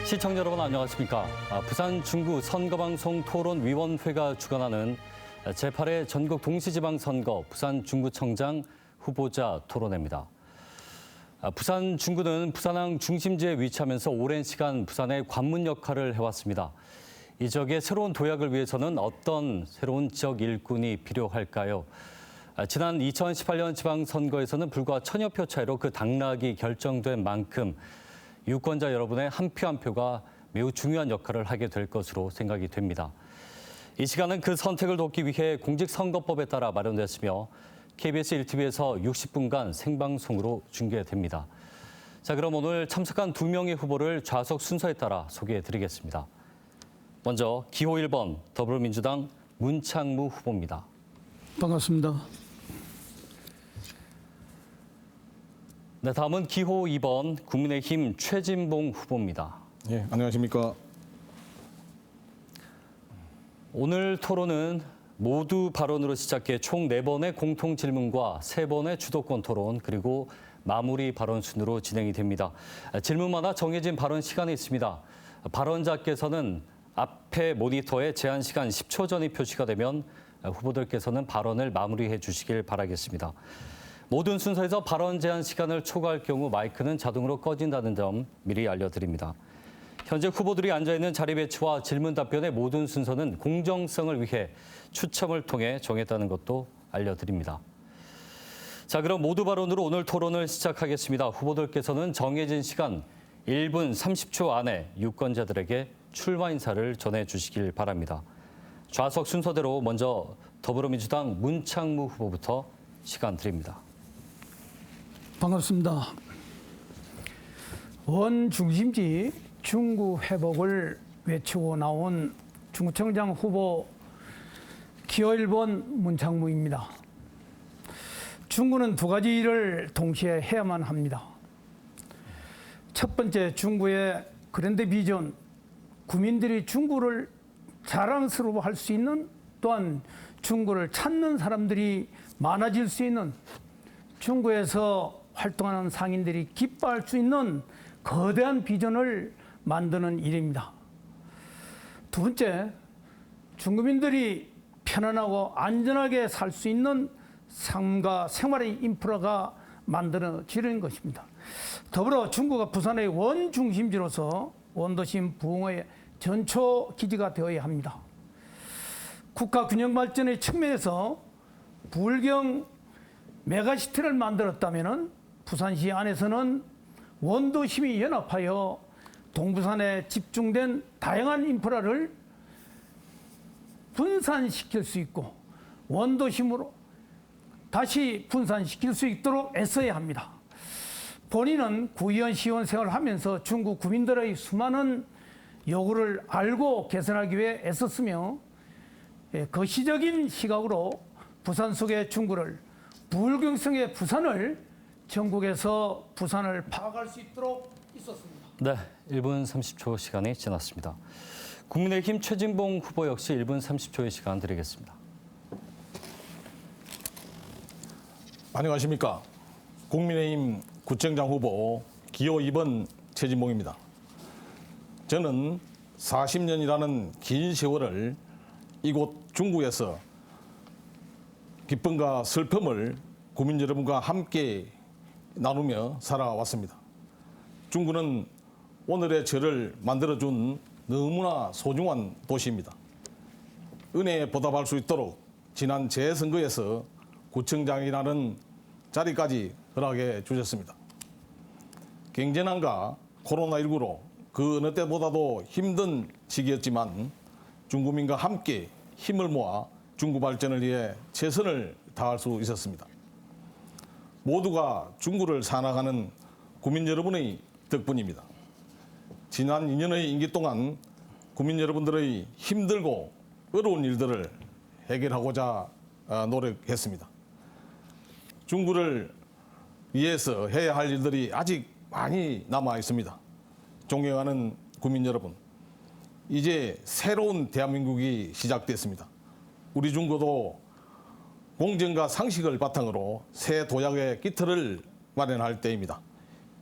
시청자 여러분 안녕하십니까. 부산 중구 선거방송 토론위원회가 주관하는 제8회 전국 동시지방선거 부산 중구청장 후보자 토론회입니다. 부산 중구는 부산항 중심지에 위치하면서 오랜 시간 부산의 관문 역할을 해왔습니다. 이 지역의 새로운 도약을 위해서는 어떤 새로운 지역 일꾼이 필요할까요? 지난 2018년 지방선거에서는 불과 1000여 표 차이로 그 당락이 결정된 만큼 유권자 여러분의 한 표 한 표가 매우 중요한 역할을 하게 될 것으로 생각이 됩니다. 이 시간은 그 선택을 돕기 위해 공직선거법에 따라 마련됐으며 KBS 1TV에서 60분간 생방송으로 중계됩니다. 자, 그럼 오늘 참석한 2명의 후보를 좌석 순서에 따라 소개해드리겠습니다. 먼저 기호 1번 더불어민주당 문창무 후보입니다. 반갑습니다. 네, 다음은 기호 2번 국민의힘 최진봉 후보입니다. 예, 안녕하십니까. 오늘 토론은 모두 발언으로 시작해 총 4번의 공통 질문과 3번의 주도권 토론 그리고 마무리 발언 순으로 진행이 됩니다. 질문마다 정해진 발언 시간이 있습니다. 발언자께서는 앞에 모니터에 제한 시간 10초 전이 표시가 되면 후보들께서는 발언을 마무리해 주시길 바라겠습니다. 모든 순서에서 발언 제한 시간을 초과할 경우 마이크는 자동으로 꺼진다는 점 미리 알려드립니다. 현재 후보들이 앉아있는 자리 배치와 질문 답변의 모든 순서는 공정성을 위해 추첨을 통해 정했다는 것도 알려드립니다. 자, 그럼 모두 발언으로 오늘 토론을 시작하겠습니다. 후보들께서는 정해진 시간 1분 30초 안에 유권자들에게 출마 인사를 전해주시길 바랍니다. 좌석 순서대로 먼저 더불어민주당 문창무 후보부터 시간 드립니다. 반갑습니다. 원중심지 중구 회복을 외치고 나온 중구청장 후보 기호 1번 문창무입니다. 중구는 2가지 일을 동시에 해야만 합니다. 첫 번째, 중구의 그랜드 비전, 구민들이 중구를 자랑스러워할 수 있는, 또한 중구를 찾는 사람들이 많아질 수 있는, 중구에서 활동하는 상인들이 기뻐할 수 있는 거대한 비전을 만드는 일입니다. 두 번째, 중구민들이 편안하고 안전하게 살 수 있는 삶과 생활의 인프라가 만들어지는 것입니다. 더불어 중구가 부산의 원중심지로서 원도심 부흥의 전초 기지가 되어야 합니다. 국가 균형 발전의 측면에서 부울경 메가시티를 만들었다면 부산시 안에서는 원도심이 연합하여 동부산에 집중된 다양한 인프라를 분산시킬 수 있고 원도심으로 다시 분산시킬 수 있도록 애써야 합니다. 본인은 구의원, 시의원 생활을 하면서 중구 구민들의 수많은 요구를 알고 개선하기 위해 애썼으며 거시적인 시각으로 부산 속의 중구를 부울경성의 부산을 전국에서 부산을 파악할 수 있도록 있었습니다. 네, 1분 30초 시간이 지났습니다. 국민의힘 최진봉 후보 역시 1분 30초의 시간 드리겠습니다. 안녕하십니까. 국민의힘 구청장 후보 기호 2번 최진봉입니다. 저는 40년이라는 긴 세월을 이곳 중구에서 기쁨과 슬픔을 국민 여러분과 함께 나누며 살아왔습니다. 중구는 오늘의 저를 만들어준 너무나 소중한 도시입니다. 은혜에 보답할 수 있도록 지난 재선거에서 구청장이라는 자리까지 허락해 주셨습니다. 경제난과 코로나19로 그 어느 때보다도 힘든 시기였지만 중구민과 함께 힘을 모아 중구 발전을 위해 최선을 다할 수 있었습니다. 모두가 중구를 살아가는 구민 여러분의 덕분입니다. 지난 2년의 임기 동안 구민 여러분들의 힘들고 어려운 일들을 해결하고자 노력했습니다. 중구를 위해서 해야 할 일들이 아직 많이 남아 있습니다. 존경하는 구민 여러분, 이제 새로운 대한민국이 시작됐습니다. 우리 중구도 공정과 상식을 바탕으로 새 도약의 기틀을 마련할 때입니다.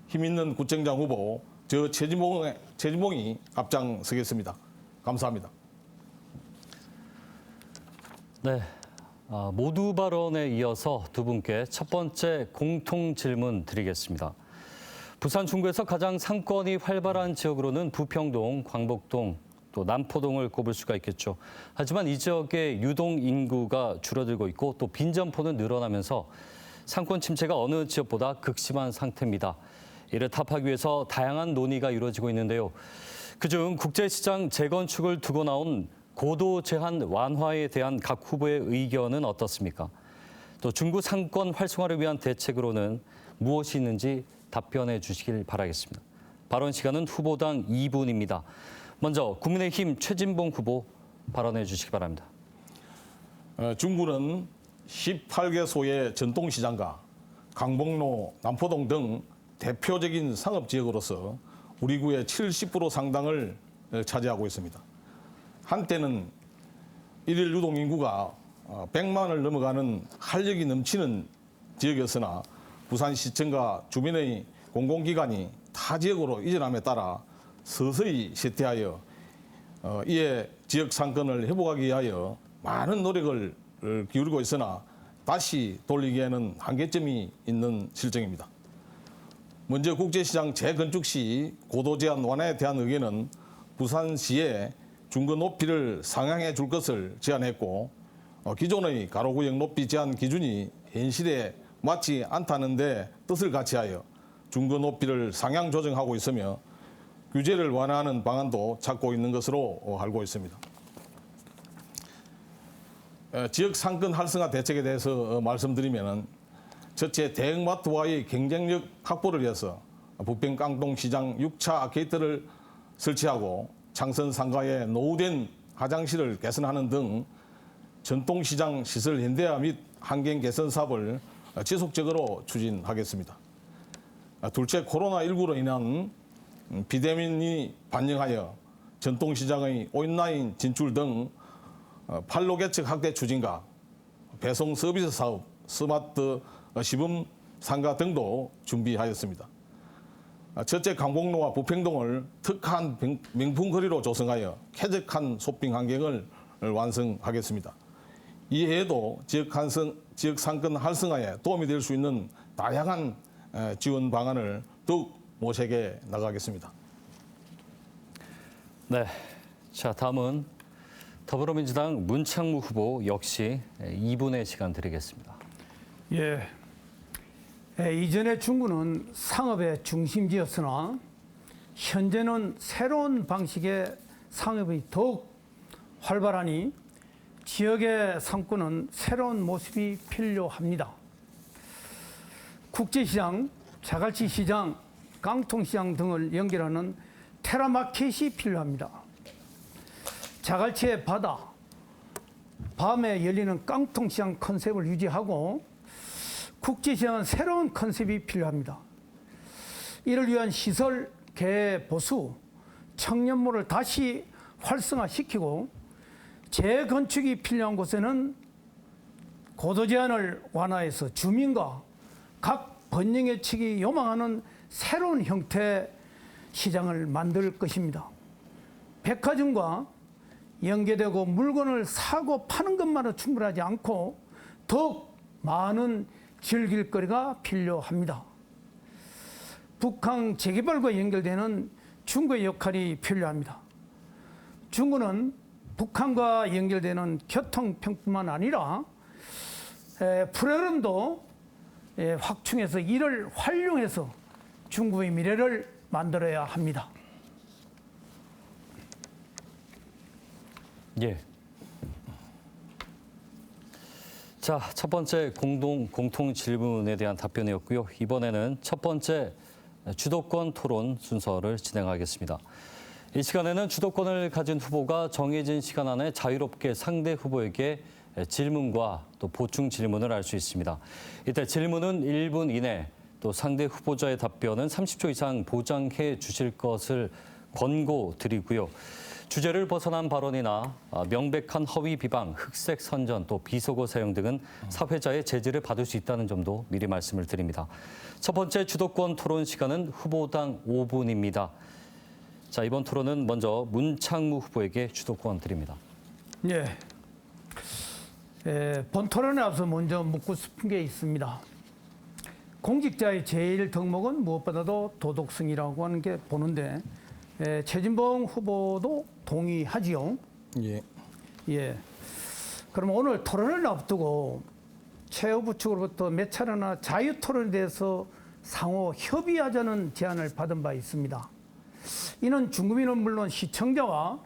힘있는 구청장 후보 저 최진봉이 앞장서겠습니다. 감사합니다. 네, 모두 발언에 이어서 두 분께 첫 번째 공통 질문 드리겠습니다. 부산 중구에서 가장 상권이 활발한 지역으로는 부평동, 광복동, 또 남포동을 꼽을 수가 있겠죠. 하지만 이 지역의 유동 인구가 줄어들고 있고 또 빈점포는 늘어나면서 상권 침체가 어느 지역보다 극심한 상태입니다. 이를 타파하기 위해서 다양한 논의가 이루어지고 있는데요. 그중 국제시장 재건축을 두고 나온 고도 제한 완화에 대한 각 후보의 의견은 어떻습니까? 또 중구 상권 활성화를 위한 대책으로는 무엇이 있는지 답변해 주시길 바라겠습니다. 발언 시간은 후보당 2분입니다. 먼저 국민의힘 최진봉 후보 발언해 주시기 바랍니다. 중구는 18개소의 전통시장과 강북로, 남포동 등 대표적인 상업지역으로서 우리 구의 70% 상당을 차지하고 있습니다. 한때는 일일 유동인구가 100만을 넘어가는 활력이 넘치는 지역이었으나 부산시청과 주민의 공공기관이 타 지역으로 이전함에 따라 서서히 쇠퇴하여 이에 지역 상권을 회복하기 위하여 많은 노력을 기울이고 있으나 다시 돌리기에는 한계점이 있는 실정입니다. 먼저 국제시장 재건축 시 고도 제한 완화에 대한 의견은 부산시에 중거 높이를 상향해 줄 것을 제안했고 기존의 가로구역 높이 제한 기준이 현실에 맞지 않다는데 뜻을 같이하여 중거 높이를 상향 조정하고 있으며 규제를 완화하는 방안도 찾고 있는 것으로 알고 있습니다. 지역 상권 활성화 대책에 대해서 말씀드리면 첫째, 대형마트와의 경쟁력 확보를 위해서 부평 깡통시장 6차 게이트를 설치하고 창선 상가에 노후된 화장실을 개선하는 등 전통시장 시설 현대화 및 환경 개선 사업을 지속적으로 추진하겠습니다. 둘째, 코로나19로 인한 비대면이 반영하여 전통시장의 온라인 진출 등 판로 개척 확대 추진과 배송 서비스 사업, 스마트 시범 상가 등도 준비하였습니다. 첫째, 강북로와 부평동을 특화한 명품거리로 조성하여 쾌적한 쇼핑 환경을 완성하겠습니다. 이해에도 지역 상권 활성화에 도움이 될 수 있는 다양한 지원 방안을 더욱 모색해 나가겠습니다. 네, 자 다음은 더불어민주당 문창무 후보 역시 2분의 시간 드리겠습니다. 예. 이전에 중구는 상업의 중심지였으나 현재는 새로운 방식의 상업이 더욱 활발하니 지역의 상권은 새로운 모습이 필요합니다. 국제시장, 자갈치 시장, 깡통시장 등을 연결하는 테라마켓이 필요합니다. 자갈치의 바다, 밤에 열리는 깡통시장 컨셉을 유지하고 국제시장은 새로운 컨셉이 필요합니다. 이를 위한 시설, 개, 보수, 청년몰을 다시 활성화시키고 재건축이 필요한 곳에는 고도 제한을 완화해서 주민과 각 번영의 측이 요망하는 새로운 형태의 시장을 만들 것입니다. 백화점과 연계되고 물건을 사고 파는 것만으로 충분하지 않고 더욱 많은 즐길 거리가 필요합니다. 북한 재개발과 연결되는 중구의 역할이 필요합니다. 중구는 북한과 연결되는 교통편뿐만 아니라 프로그램도 확충해서 이를 활용해서 중구의 미래를 만들어야 합니다. 예. 자, 첫 번째 공통 질문에 대한 답변이었고요. 이번에는 첫 번째 주도권 토론 순서를 진행하겠습니다. 이 시간에는 주도권을 가진 후보가 정해진 시간 안에 자유롭게 상대 후보에게 질문과 또 보충 질문을 할 수 있습니다. 이때 질문은 1분 이내, 또 상대 후보자의 답변은 30초 이상 보장해 주실 것을 권고드리고요. 주제를 벗어난 발언이나 명백한 허위 비방, 흑색 선전, 또 비속어 사용 등은 사회자의 제지를 받을 수 있다는 점도 미리 말씀을 드립니다. 첫 번째 주도권 토론 시간은 후보당 5분입니다. 자, 이번 토론은 먼저 문창무 후보에게 주도권 드립니다. 예. 본 토론에 앞서 먼저 묻고 싶은 게 있습니다. 공직자의 제일 덕목은 무엇보다도 도덕성이라고 하는 게 보는데 최진봉 후보도 동의하지요. 예. 예. 그럼 오늘 토론을 앞두고 최후보 측으로부터 몇 차례나 자유 토론에 대해서 상호 협의하자는 제안을 받은 바 있습니다. 이는 중국민은 물론 시청자와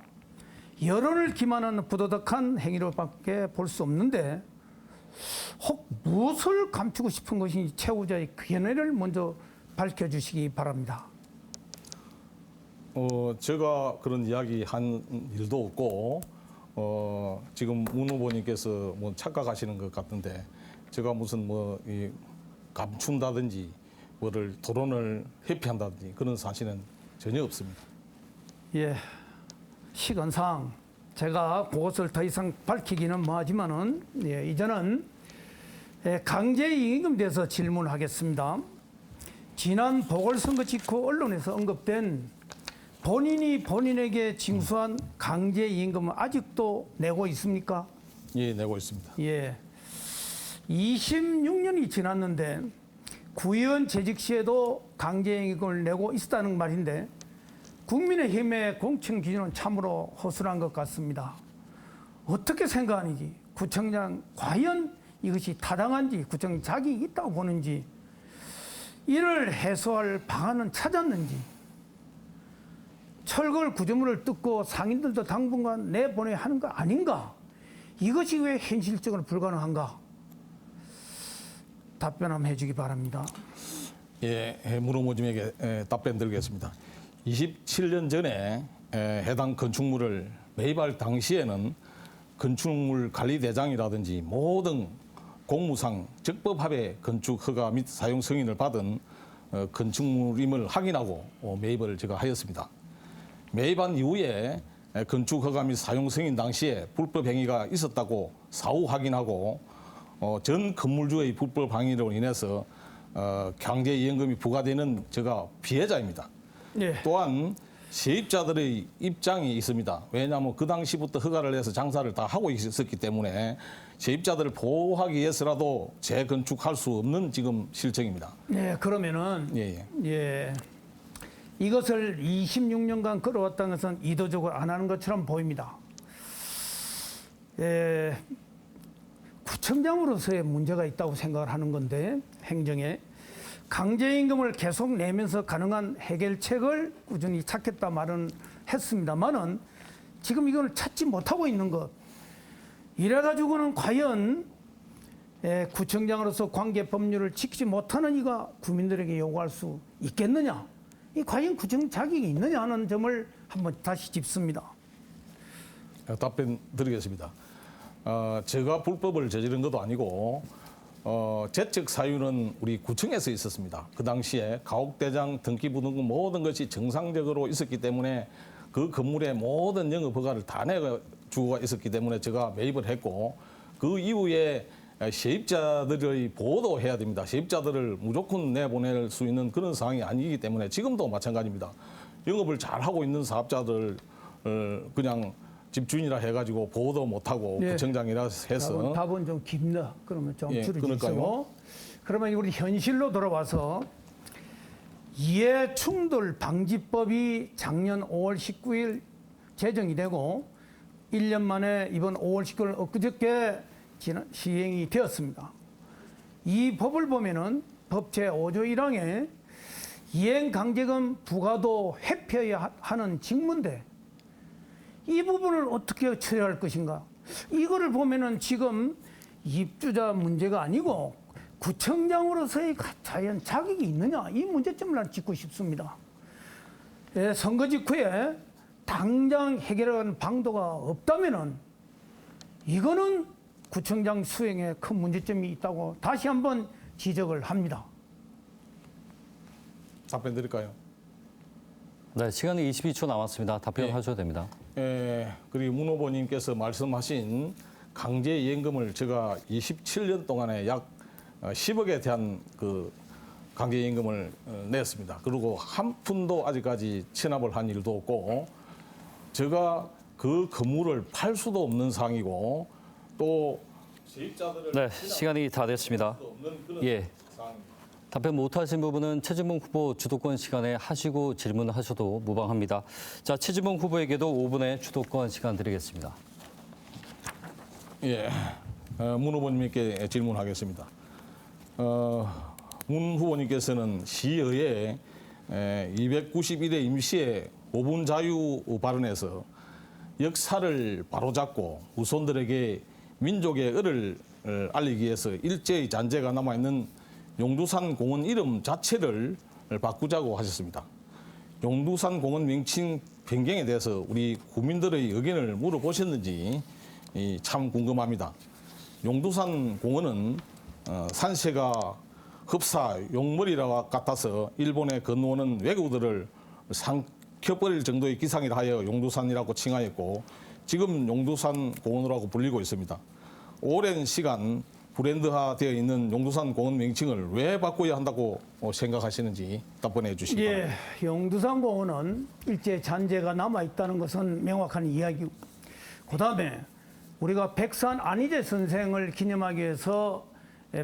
여론을 기만하는 부도덕한 행위로밖에 볼 수 없는데 혹 무엇을 감추고 싶은 것인지 최후자의 견해를 먼저 밝혀주시기 바랍니다. 제가 그런 이야기 한 일도 없고 지금 문 후보님께서 뭐 착각하시는 것 같은데 제가 무슨 이 감춘다든지 뭐를 토론을 회피한다든지 그런 사실은 전혀 없습니다. 예, 시간상 제가 그것을 더 이상 밝히기는 뭐하지만은 이제는 강제임금에 대해서 질문하겠습니다. 지난 보궐선거 직후 언론에서 언급된 본인이 본인에게 징수한 강제임금은 아직도 내고 있습니까? 예, 내고 있습니다. 예, 26년이 지났는데 구의원 재직 시에도 강제임금을 내고 있었다는 말인데 국민의힘의 공천 기준은 참으로 허술한 것 같습니다. 어떻게 생각하는지, 구청장 과연 이것이 타당한지, 구청 자격이 있다고 보는지, 이를 해소할 방안은 찾았는지, 철거를 구조물을 뜯고 상인들도 당분간 내보내야 하는 거 아닌가? 이것이 왜 현실적으로 불가능한가? 답변 한번 해주기 바랍니다. 예, 문 후보님에게 답변 드리겠습니다. 27년 전에 해당 건축물을 매입할 당시에는 건축물 관리대장이라든지 모든 공무상 적법합의 건축 허가 및 사용 승인을 받은 건축물임을 확인하고 매입을 제가 하였습니다. 매입한 이후에 건축 허가 및 사용 승인 당시에 불법 행위가 있었다고 사후 확인하고 전 건물주의 불법 행위로 인해서 강제이행금이 부과되는 제가 피해자입니다. 예. 또한 세입자들의 입장이 있습니다. 왜냐하면 그 당시부터 허가를 내서 장사를 다 하고 있었기 때문에 세입자들을 보호하기 위해서라도 재건축할 수 없는 지금 실정입니다. 네, 그러면은 예, 이것을 26년간 끌어왔다는 것은 의도적으로 안 하는 것처럼 보입니다. 예, 구청장으로서의 문제가 있다고 생각을 하는 건데 행정에 강제임금을 계속 내면서 가능한 해결책을 꾸준히 찾겠다 말은 했습니다만은 지금 이걸 찾지 못하고 있는 것. 이래가지고는 과연 구청장으로서 관계 법률을 지키지 못하는 이가 국민들에게 요구할 수 있겠느냐? 이 과연 구청 자격이 있느냐 하는 점을 한번 다시 짚습니다. 답변 드리겠습니다. 제가 불법을 저지른 것도 아니고 제적 사유는 우리 구청에서 있었습니다. 그 당시에 가옥대장 등기부 등급 모든 것이 정상적으로 있었기 때문에 그 건물의 모든 영업 허가를 다 내주고 있었기 때문에 제가 매입을 했고 그 이후에 세입자들의 보호도 해야 됩니다. 세입자들을 무조건 내보낼 수 있는 그런 상황이 아니기 때문에 지금도 마찬가지입니다. 영업을 잘하고 있는 사업자들 그냥 집주인이라 해가지고 보호도 못하고 네. 구청장이라 해서 답은 좀 깊나? 그러면 좀 줄여주시고. 그럴까요? 그러면 우리 현실로 돌아와서 이해충돌 방지법이 작년 5월 19일 제정이 되고 1년 만에 이번 5월 19일 엊그저께 시행이 되었습니다. 이 법을 보면은 법 제5조 1항에 이행강제금 부과도 회피해야 하는 직무인데 이 부분을 어떻게 처리할 것인가? 이거를 보면은 지금 입주자 문제가 아니고 구청장으로서의 과연 자격이 있느냐? 이 문제점을 난 짚고 싶습니다. 선거 직후에 당장 해결하는 방도가 없다면은 이거는 구청장 수행에 큰 문제점이 있다고 다시 한번 지적을 합니다. 답변 드릴까요? 네, 시간이 22초 남았습니다. 답변하셔도 됩니다. 그리고 문 후보님께서 말씀하신 강제이행금을 제가 27년 동안에 약 10억에 대한 그 강제이행금을 냈습니다. 그리고 한 푼도 아직까지 체납을 한 일도 없고 제가 그 건물을 팔 수도 없는 상황이고 또 세입자들을 네, 시간이 다 됐습니다. 없는 그런 예. 상황입니다. 답변 못하신 부분은 최진봉 후보 주도권 시간에 하시고 질문하셔도 무방합니다. 자, 최진봉 후보에게도 5분의 주도권 시간 드리겠습니다. 예, 문 후보님께 질문하겠습니다. 문 후보님께서는 시의회 291회 임시의 5분 자유 발언에서 역사를 바로잡고 후손들에게 민족의 을을 알리기 위해서 일제의 잔재가 남아있는 용두산 공원 이름 자체를 바꾸자고 하셨습니다. 용두산 공원 명칭 변경에 대해서 우리 국민들의 의견을 물어보셨는지 참 궁금합니다. 용두산 공원은 산세가 흡사 용머리와 같아서 일본에 건너오는 외국들을 삼켜버릴 정도의 기상이라 하여 용두산이라고 칭하였고 지금 용두산 공원이라고 불리고 있습니다. 오랜 시간 브랜드화되어 있는 용두산 공원 명칭을 왜 바꿔야 한다고 생각하시는지 답변해 주시기 바랍니다. 예, 용두산 공원은 일제 잔재가 남아 있다는 것은 명확한 이야기고, 그다음에 우리가 백산 안희재 선생을 기념하기 위해서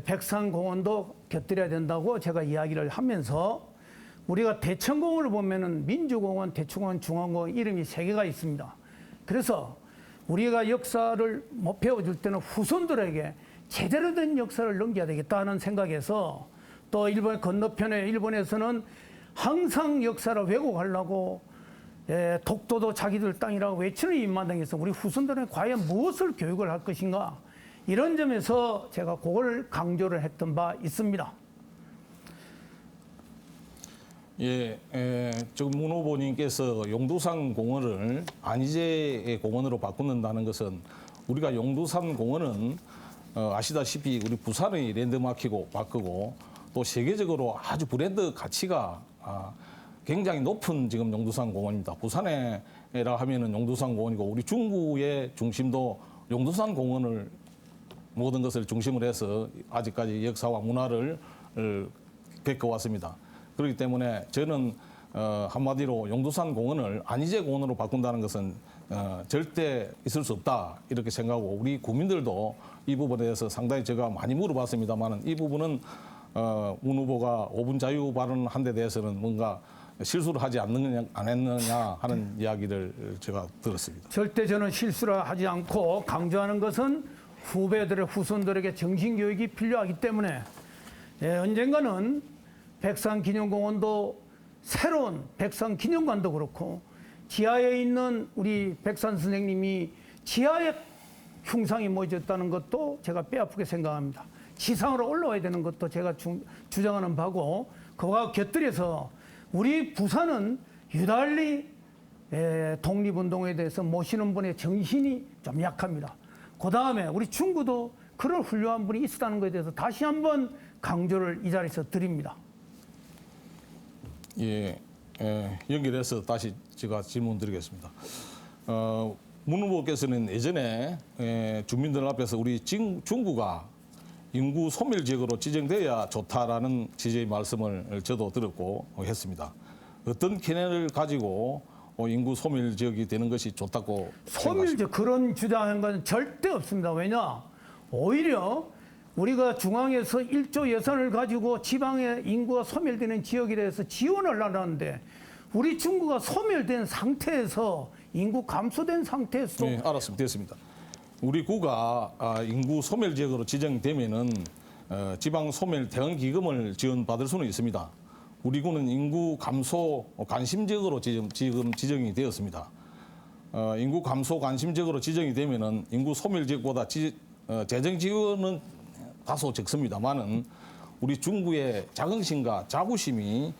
백산 공원도 곁들여야 된다고 제가 이야기를 하면서 우리가 대천공원을 보면은 민주공원, 대충공원, 중앙공원 이름이 3개가 있습니다. 그래서 우리가 역사를 못 배워줄 때는 후손들에게 제대로 된 역사를 넘겨야 되겠다는 생각에서 또 일본 건너편에 일본에서는 항상 역사를 왜곡하려고 독도도 자기들 땅이라고 외치는 인마당에서 우리 후손들은 과연 무엇을 교육을 할 것인가, 이런 점에서 제가 그걸 강조를 했던 바 있습니다. 예, 지금 문 후보님께서 용두산 공원을 안희재 공원으로 바꾼다는 것은 우리가 용두산 공원은 아시다시피 우리 부산의 랜드마크고 바꾸고 또 세계적으로 아주 브랜드 가치가 굉장히 높은 지금 용두산 공원입니다. 부산에라 하면은 용두산 공원이고 우리 중구의 중심도 용두산 공원을 모든 것을 중심으로 해서 아직까지 역사와 문화를 베껴왔습니다. 그렇기 때문에 저는 한마디로 용두산 공원을 안희재 공원으로 바꾼다는 것은 절대 있을 수 없다 이렇게 생각하고 우리 국민들도 이 부분에 대해서 상당히 제가 많이 물어봤습니다만 이 부분은 문 후보가 5분 자유 발언한 데 대해서는 뭔가 실수를 하지 않느냐, 안 했느냐 하는 이야기를 제가 들었습니다. 절대 저는 실수를 하지 않고 강조하는 것은 후배들의 후손들에게 정신교육이 필요하기 때문에 언젠가는 백산기념공원도 새로운 백산기념관도 그렇고 지하에 있는 우리 백산 선생님이 지하에 흉상이 모여졌다는 것도 제가 뼈아프게 생각합니다. 지상으로 올라와야 되는 것도 제가 주장하는 바고, 그와 곁들여서 우리 부산은 유달리 독립운동에 대해서 모시는 분의 정신이 좀 약합니다. 그 다음에 우리 중구도 그런 훌륭한 분이 있었다는 것에 대해서 다시 한번 강조를 이 자리에서 드립니다. 예, 연결해서 다시 제가 질문 드리겠습니다. 문 후보께서는 예전에 주민들 앞에서 우리 중구가 인구 소멸 지역으로 지정돼야 좋다라는 취지의 말씀을 저도 들었고 했습니다. 어떤 견해를 가지고 인구 소멸 지역이 되는 것이 좋다고 소멸 그런 주장한 건 절대 없습니다. 왜냐? 오히려 우리가 중앙에서 1조 예산을 가지고 지방의 인구가 소멸되는 지역에 대해서 지원을 하는데 우리 중구가 소멸된 상태에서 인구 감소된 상태에서 네, 알았습니다. 됐습니다. 우리 구가 인구 소멸 지역으로 지정되면은 지방 소멸 대응 기금을 지원받을 수는 있습니다. 우리 구는 인구 감소 관심 지역으로 지금 지정이 되었습니다. 인구 감소 관심 지역으로 지정이 되면은 인구 소멸 지역보다 재정 지원은 다소 적습니다만은 우리 중구의 자긍심과 자부심이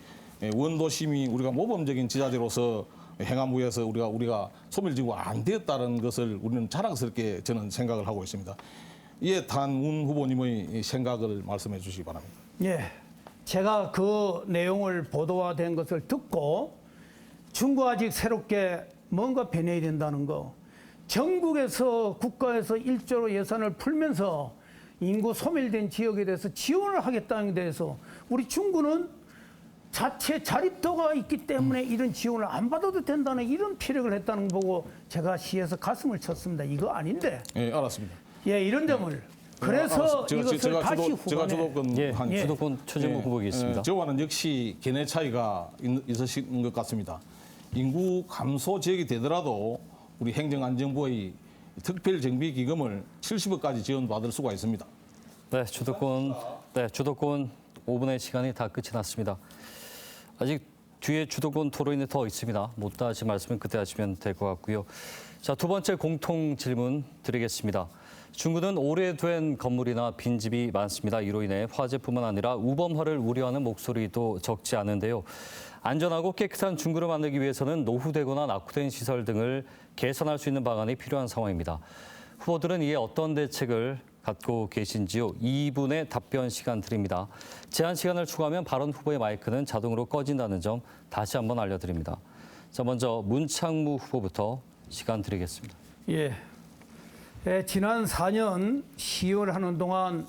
원도심이 우리가 모범적인 지자체로서 행안부에서 우리가 소멸지구가 안 되었다는 것을 우리는 자랑스럽게 저는 생각을 하고 있습니다. 이에 탄 문 후보님의 생각을 말씀해 주시기 바랍니다. 예, 제가 그 내용을 보도화된 것을 듣고 중국 아직 새롭게 뭔가 변해야 된다는 거. 전국에서 국가에서 1조로 예산을 풀면서 인구 소멸된 지역에 대해서 지원을 하겠다는 데 대해서 우리 중구는 자체 자립도가 있기 때문에 이런 지원을 안 받아도 된다는 이런 피력을 했다는 거 보고 제가 시에서 가슴을 쳤습니다. 이거 아닌데. 예, 알았습니다. 예, 이런 점을. 그래서 알았습니다. 이것을 다시 제가 후반에 주도권 예, 한 주도권 최진봉 후보겠습니다. 저와는 역시 견해 차이가 있으신 것 같습니다. 인구 감소 지역이 되더라도 우리 행정안전부의 특별정비기금을 70억까지 지원받을 수가 있습니다. 네, 주도권 5분의 시간이 다 끝이 났습니다. 아직 뒤에 주도권 토론이 더 있습니다. 못다 하신 말씀은 그때 하시면 될 것 같고요. 자, 두 번째 공통 질문 드리겠습니다. 중구는 오래된 건물이나 빈집이 많습니다. 이로 인해 화재뿐만 아니라 우범화를 우려하는 목소리도 적지 않은데요. 안전하고 깨끗한 중구를 만들기 위해서는 노후되거나 낙후된 시설 등을 개선할 수 있는 방안이 필요한 상황입니다. 후보들은 이에 어떤 대책을 갖고 계신지요? 2분의 답변 시간 드립니다. 제한 시간을 추가하면 발언 후보의 마이크는 자동으로 꺼진다는 점 다시 한번 알려드립니다. 자, 먼저 문창무 후보부터 시간 드리겠습니다. 예. 지난 4년 시의원을 하는 동안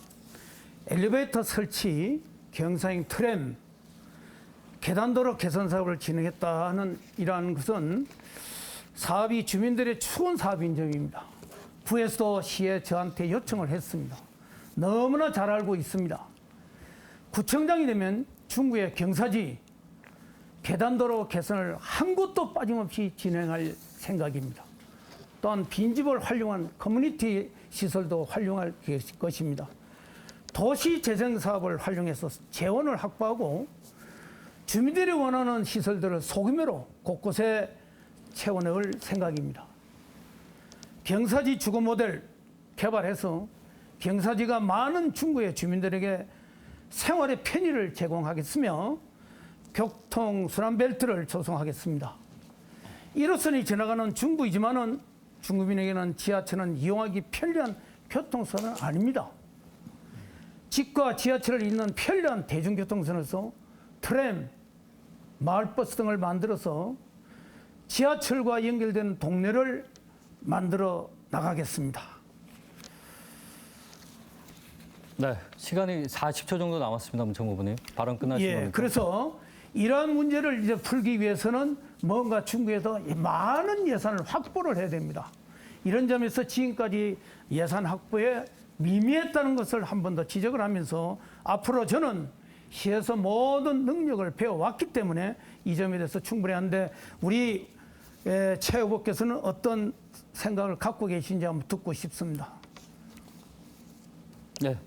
엘리베이터 설치, 경사행 트램, 계단도로 개선 사업을 진행했다는 이러한 것은 사업이 주민들의 추원 사업인 점입니다. 부에서도 시에 저한테 요청을 했습니다. 너무나 잘 알고 있습니다. 구청장이 되면 중구의 경사지, 계단도로 개선을 한 곳도 빠짐없이 진행할 생각입니다. 또한 빈집을 활용한 커뮤니티 시설도 활용할 것입니다. 도시 재생 사업을 활용해서 재원을 확보하고 주민들이 원하는 시설들을 소규모로 곳곳에 채워넣을 생각입니다. 경사지 주거 모델 개발해서 경사지가 많은 중구의 주민들에게 생활의 편의를 제공하겠으며 교통 순환벨트를 조성하겠습니다. 일호선이 지나가는 중구이지만은 중구민에게는 지하철은 이용하기 편리한 교통선은 아닙니다. 집과 지하철을 잇는 편리한 대중교통선에서 트램, 마을버스 등을 만들어서 지하철과 연결되는 동네를 만들어 나가겠습니다. 네, 시간이 40초 정도 남았습니다, 문창무 후보님. 발언 끝나신 겁니까? 그래서 이러한 문제를 이제 풀기 위해서는 뭔가 중구에서 많은 예산을 확보를 해야 됩니다. 이런 점에서 지금까지 예산 확보에 미미했다는 것을 한 번 더 지적을 하면서 앞으로 저는 시에서 모든 능력을 배워왔기 때문에 이 점에 대해서 충분히 한데 우리 최 후보께서는 어떤 생각을 갖고 계신지 한번 듣고 싶습니다. 네,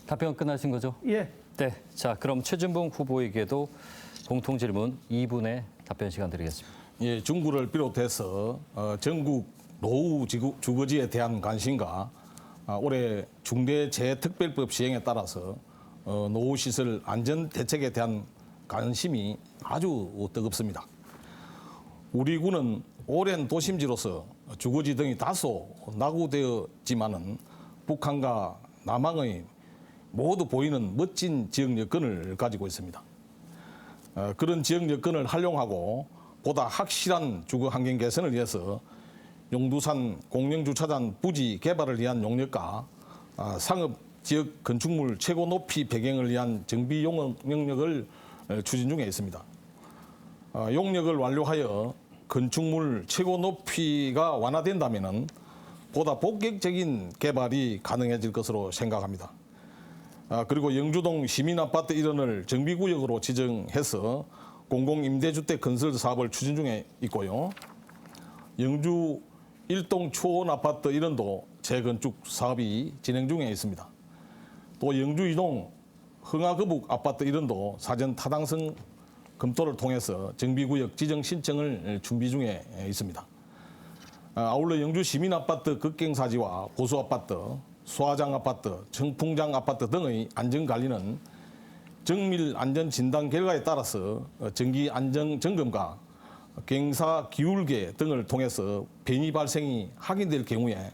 답변 끝나신 거죠? 예. 네, 자 그럼 최진봉 후보에게도 공통 질문 2분의 답변 시간 드리겠습니다. 예, 중구를 비롯해서 전국 노후 주거지에 대한 관심과 올해 중대재해특별법 시행에 따라서 노후시설 안전 대책에 대한 관심이 아주 뜨겁습니다. 우리 구는 오랜 도심지로서 주거지 등이 다소 낙후되었지만은 북한과 남한의 모두 보이는 멋진 지역 여건을 가지고 있습니다. 그런 지역 여건을 활용하고 보다 확실한 주거 환경 개선을 위해서 용두산 공영주차장 부지 개발을 위한 용역과 상업 지역 건축물 최고 높이 배경을 위한 정비 용역을 추진 중에 있습니다. 용역을 완료하여 건축물 최고 높이가 완화된다면 보다 본격적인 개발이 가능해질 것으로 생각합니다. 그리고 영주동 시민아파트 일원을 정비구역으로 지정해서 공공임대주택 건설 사업을 추진 중에 있고요. 영주 일동 초원아파트 일원도 재건축 사업이 진행 중에 있습니다. 또 영주 이동 흥하거북 아파트 일원도 사전 타당성 검토를 통해서 정비구역 지정 신청을 준비 중에 있습니다. 아울러 영주 시민아파트 극경사지와 보수아파트, 수화장아파트, 청풍장아파트 등의 안전관리는 정밀 안전진단 결과에 따라서 정기 안전점검과 경사 기울계 등을 통해서 변이 발생이 확인될 경우에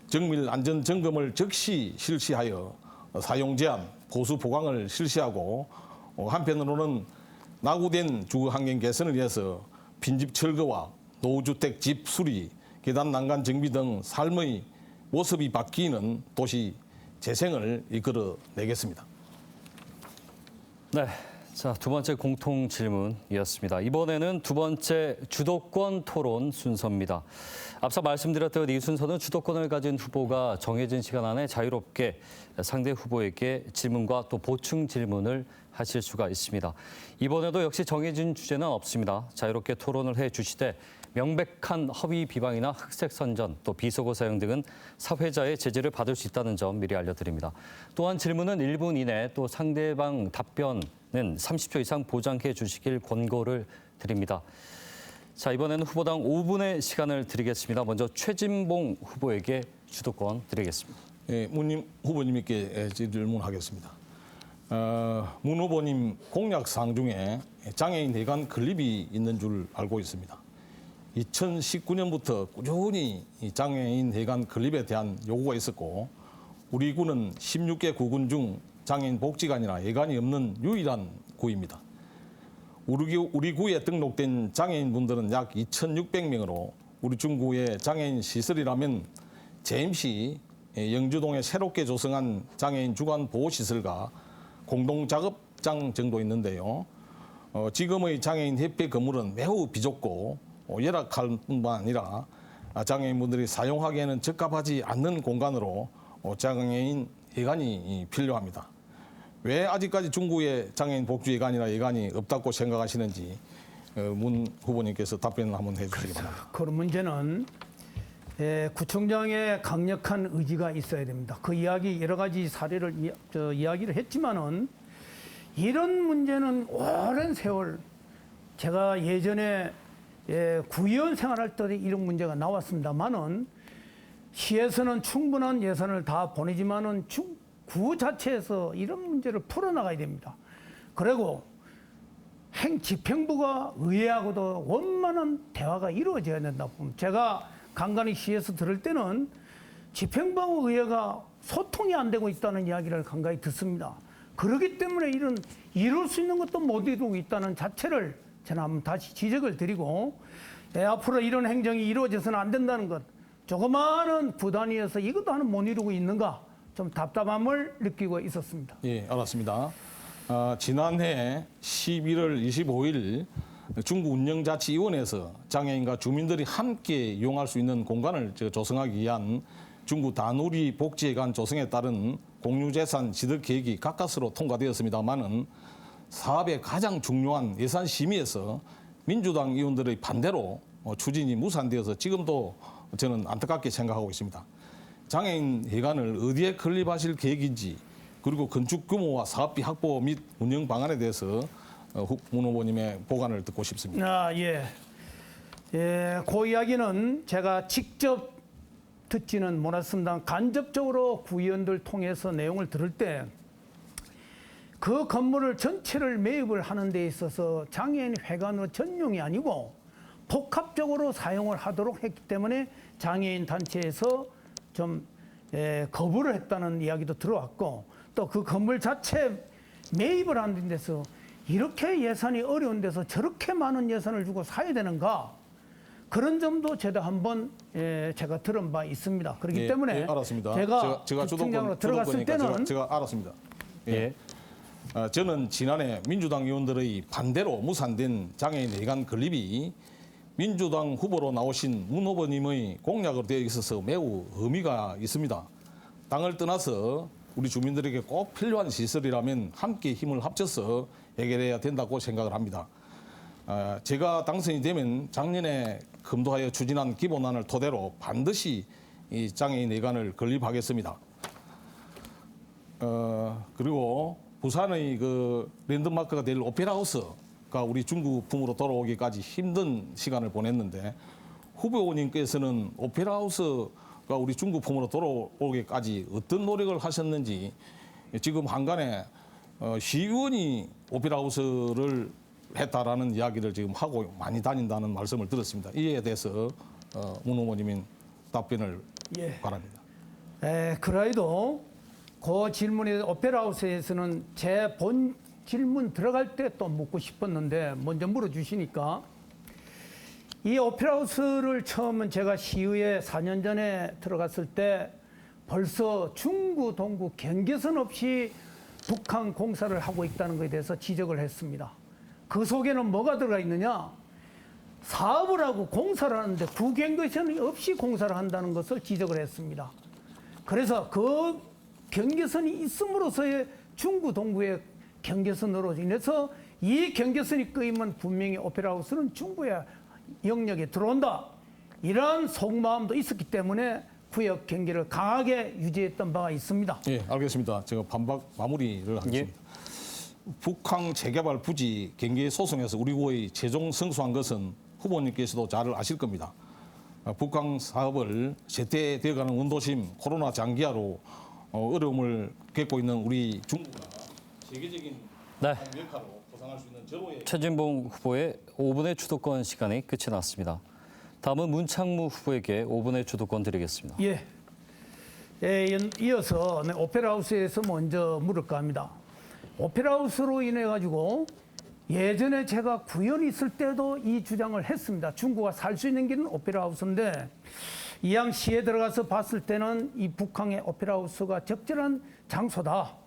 정밀 안전점검을 즉시 실시하여 사용 제한, 보수 보강을 실시하고 한편으로는 낙후된 주거 환경 개선을 위해서 빈집 철거와 노후주택 집 수리, 계단 난간 정비 등 삶의 모습이 바뀌는 도시 재생을 이끌어내겠습니다. 네. 자, 두 번째 공통 질문이었습니다. 이번에는 두 번째 주도권 토론 순서입니다. 앞서 말씀드렸던 이 순서는 주도권을 가진 후보가 정해진 시간 안에 자유롭게 상대 후보에게 질문과 또 보충 질문을 하실 수가 있습니다. 이번에도 역시 정해진 주제는 없습니다. 자유롭게 토론을 해 주시되 명백한 허위 비방이나 흑색 선전, 또 비속어 사용 등은 사회자의 제재를 받을 수 있다는 점 미리 알려드립니다. 또한 질문은 1분 이내, 또 상대방 답변은 30초 이상 보장해 주시길 권고를 드립니다. 자, 이번에는 후보당 5분의 시간을 드리겠습니다. 먼저 최진봉 후보에게 주도권 드리겠습니다. 예, 문 후보님께 질문하겠습니다. 문 후보님 공약사항 중에 장애인 회관 건립이 있는 줄 알고 있습니다. 2019년부터 꾸준히 이 장애인 회관 건립에 대한 요구가 있었고 우리 구는 16개 구군 중 장애인 복지관이나 회관이 없는 유일한 구입니다. 우리 구에 등록된 장애인분들은 약 2,600명으로 우리 중구의 장애인 시설이라면 JMC 영주동에 새롭게 조성한 장애인 주간 보호시설과 공동작업장 정도 있는데요. 지금의 장애인 협회 건물은 매우 비좁고 열악할 뿐만 아니라 장애인분들이 사용하기에는 적합하지 않는 공간으로 장애인 회관이 필요합니다. 왜 아직까지 중구에 장애인 복지회관이나 회관이 없다고 생각하시는지 문 후보님께서 답변을 한번 해주시기 바랍니다. 그런 문제는 구청장의 강력한 의지가 있어야 됩니다. 그 이야기 여러 가지 사례를 이야기를 했지만은 이런 문제는 오랜 세월 제가 예전에 구의원 생활할 때 이런 문제가 나왔습니다만은 시에서는 충분한 예산을 다 보내지만은 구 자체에서 이런 문제를 풀어나가야 됩니다. 그리고 집행부가 의회하고도 원만한 대화가 이루어져야 된다고 봅니다. 제가 간간히 시에서 들을 때는 집행부하고 의회가 소통이 안 되고 있다는 이야기를 간간히 듣습니다. 그렇기 때문에 이룰 수 있는 것도 못 이루고 있다는 자체를 저는 한번 다시 지적을 드리고 앞으로 이런 행정이 이루어져서는 안 된다는 것, 조그마한 구단위에서 이것도 하나 못 이루고 있는가 좀 답답함을 느끼고 있었습니다. 예, 알았습니다. 지난해 11월 25일 중구 운영자치위원회에서 장애인과 주민들이 함께 이용할 수 있는 공간을 조성하기 위한 중구 다누리 복지회관 조성에 따른 공유재산 지득 계획이 가까스로 통과되었습니다만은 사업의 가장 중요한 예산 심의에서 민주당 의원들의 반대로 추진이 무산되어서 지금도 저는 안타깝게 생각하고 있습니다. 장애인 회관을 어디에 건립하실 계획인지 그리고 건축 규모와 사업비 확보 및 운영 방안에 대해서 문 후보님의 보관을 듣고 싶습니다. 그 이야기는 제가 직접 듣지는 못했습니다. 간접적으로 구의원들 통해서 내용을 들을 때 그 건물을 전체를 매입을 하는 데 있어서 장애인 회관으로 전용이 아니고 복합적으로 사용을 하도록 했기 때문에 장애인 단체에서 좀 거부를 했다는 이야기도 들어왔고 또 그 건물 자체 매입을 하는 데서 이렇게 예산이 어려운 데서 저렇게 많은 예산을 주고 사야 되는가 그런 점도 제가 한번 제가 들은 바 있습니다. 그렇기 때문에 알았습니다. 제가 주도권으로 들어갔을 때는 제가 알았습니다. 예. 저는 지난해 민주당 의원들의 반대로 무산된 장애인 회관 건립이 민주당 후보로 나오신 문 후보님의 공약으로 되어 있어서 매우 의미가 있습니다. 당을 떠나서 우리 주민들에게 꼭 필요한 시설이라면 함께 힘을 합쳐서 해결해야 된다고 생각을 합니다. 제가 당선이 되면 작년에 검토하여 추진한 기본안을 토대로 반드시 이 장애인 회관을 건립하겠습니다. 그리고 부산의 그 랜드마크가 될 오페라하우스가 우리 중구 품으로 돌아오기까지 힘든 시간을 보냈는데 후보님께서는 오페라하우스가 우리 중구 품으로 돌아오기까지 어떤 노력을 하셨는지 지금 한간에 시의원이 오페라하우스를 했다라는 이야기를 지금 하고 많이 다닌다는 말씀을 들었습니다. 이에 대해서 문 후보님인 답변을 바랍니다. 그래도 그 질문에 오페라하우스에서는 제 본 질문 들어갈 때 또 묻고 싶었는데 먼저 물어주시니까 이 오페라하우스를 처음은 제가 시의회 4년 전에 들어갔을 때 벌써 중구, 동구 경계선 없이 북한 공사를 하고 있다는 것에 대해서 지적을 했습니다. 그 속에는 뭐가 들어가 있느냐? 사업을 하고 공사를 하는데 구경계선이 없이 공사를 한다는 것을 지적을 했습니다. 그래서 그 경계선이 있음으로써의 중구, 동구의 경계선으로 인해서 이 경계선이 끄이면 분명히 오페라하우스는 중구의 영역에 들어온다. 이러한 속마음도 있었기 때문에 구역 경계를 강하게 유지했던 바가 있습니다. 예, 알겠습니다. 제가 반박 마무리를 하겠습니다. 북항 재개발 부지 경계 소송에서 우리 구의 최종 승소한 것은 후보님께서도 잘 아실 겁니다. 북항 사업을 재퇴되어가는 운도심, 코로나 장기화로 어려움을 겪고 있는 우리 중국가 세계적인 네. 역할로 보상할 수 있는 절호의 최진봉 후보의 5분의 주도권 시간이 끝이 났습니다. 다음은 문창무 후보에게 5분의 주도권 드리겠습니다. 예. 이어서 오페라하우스에서 먼저 물을까 합니다. 오페라하우스로 인해 가지고 예전에 제가 구현이 있을 때도 이 주장을 했습니다. 중국가 살 수 있는 길은 오페라하우스인데 이양시에 들어가서 봤을 때는 이 북한의 오페라하우스가 적절한 장소다.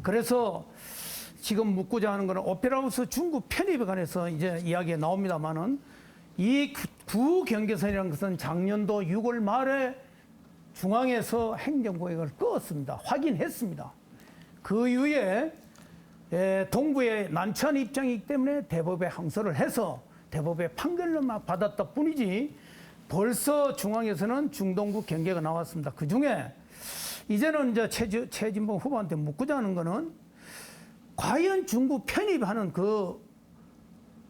그래서 지금 묻고자 하는 것은 오페라하우스 중국 편입에 관해서 이제 이야기가 나옵니다만은 이 구경계선이라는 것은 작년도 6월 말에 중앙에서 행정구역을 끄었습니다. 확인했습니다. 그 이후에 동부의 난처한 입장이기 때문에 대법에 항소를 해서 대법의 판결만 받았다 뿐이지 벌써 중앙에서는 중동부 경계가 나왔습니다. 그 중에 이제는 이제 최진봉 후보한테 묻고자 하는 거는 과연 중국 편입하는 그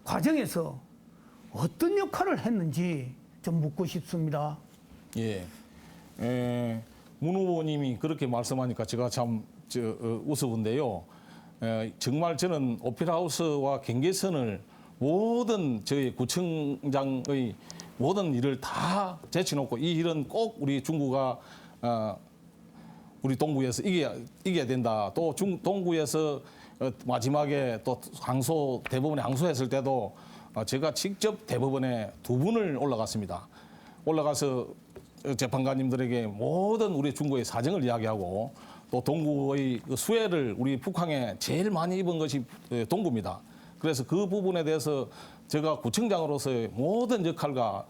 과정에서 어떤 역할을 했는지 좀 묻고 싶습니다. 예. 문 후보님이 그렇게 말씀하니까 제가 참 우스운데요. 정말 저는 오페라하우스와 경계선을 모든 저희 구청장의 모든 일을 다 제쳐놓고 이 일은 꼭 우리 중구가 우리 동구에서 이겨야 된다. 또 동구에서 마지막에 또 대법원에 항소했을 때도 제가 직접 대법원에 2분을 올라갔습니다. 올라가서 재판관님들에게 모든 우리 중구의 사정을 이야기하고 또 동구의 수혜를 우리 북한에 제일 많이 입은 것이 동구입니다. 그래서 그 부분에 대해서 제가 구청장으로서의 모든 역할과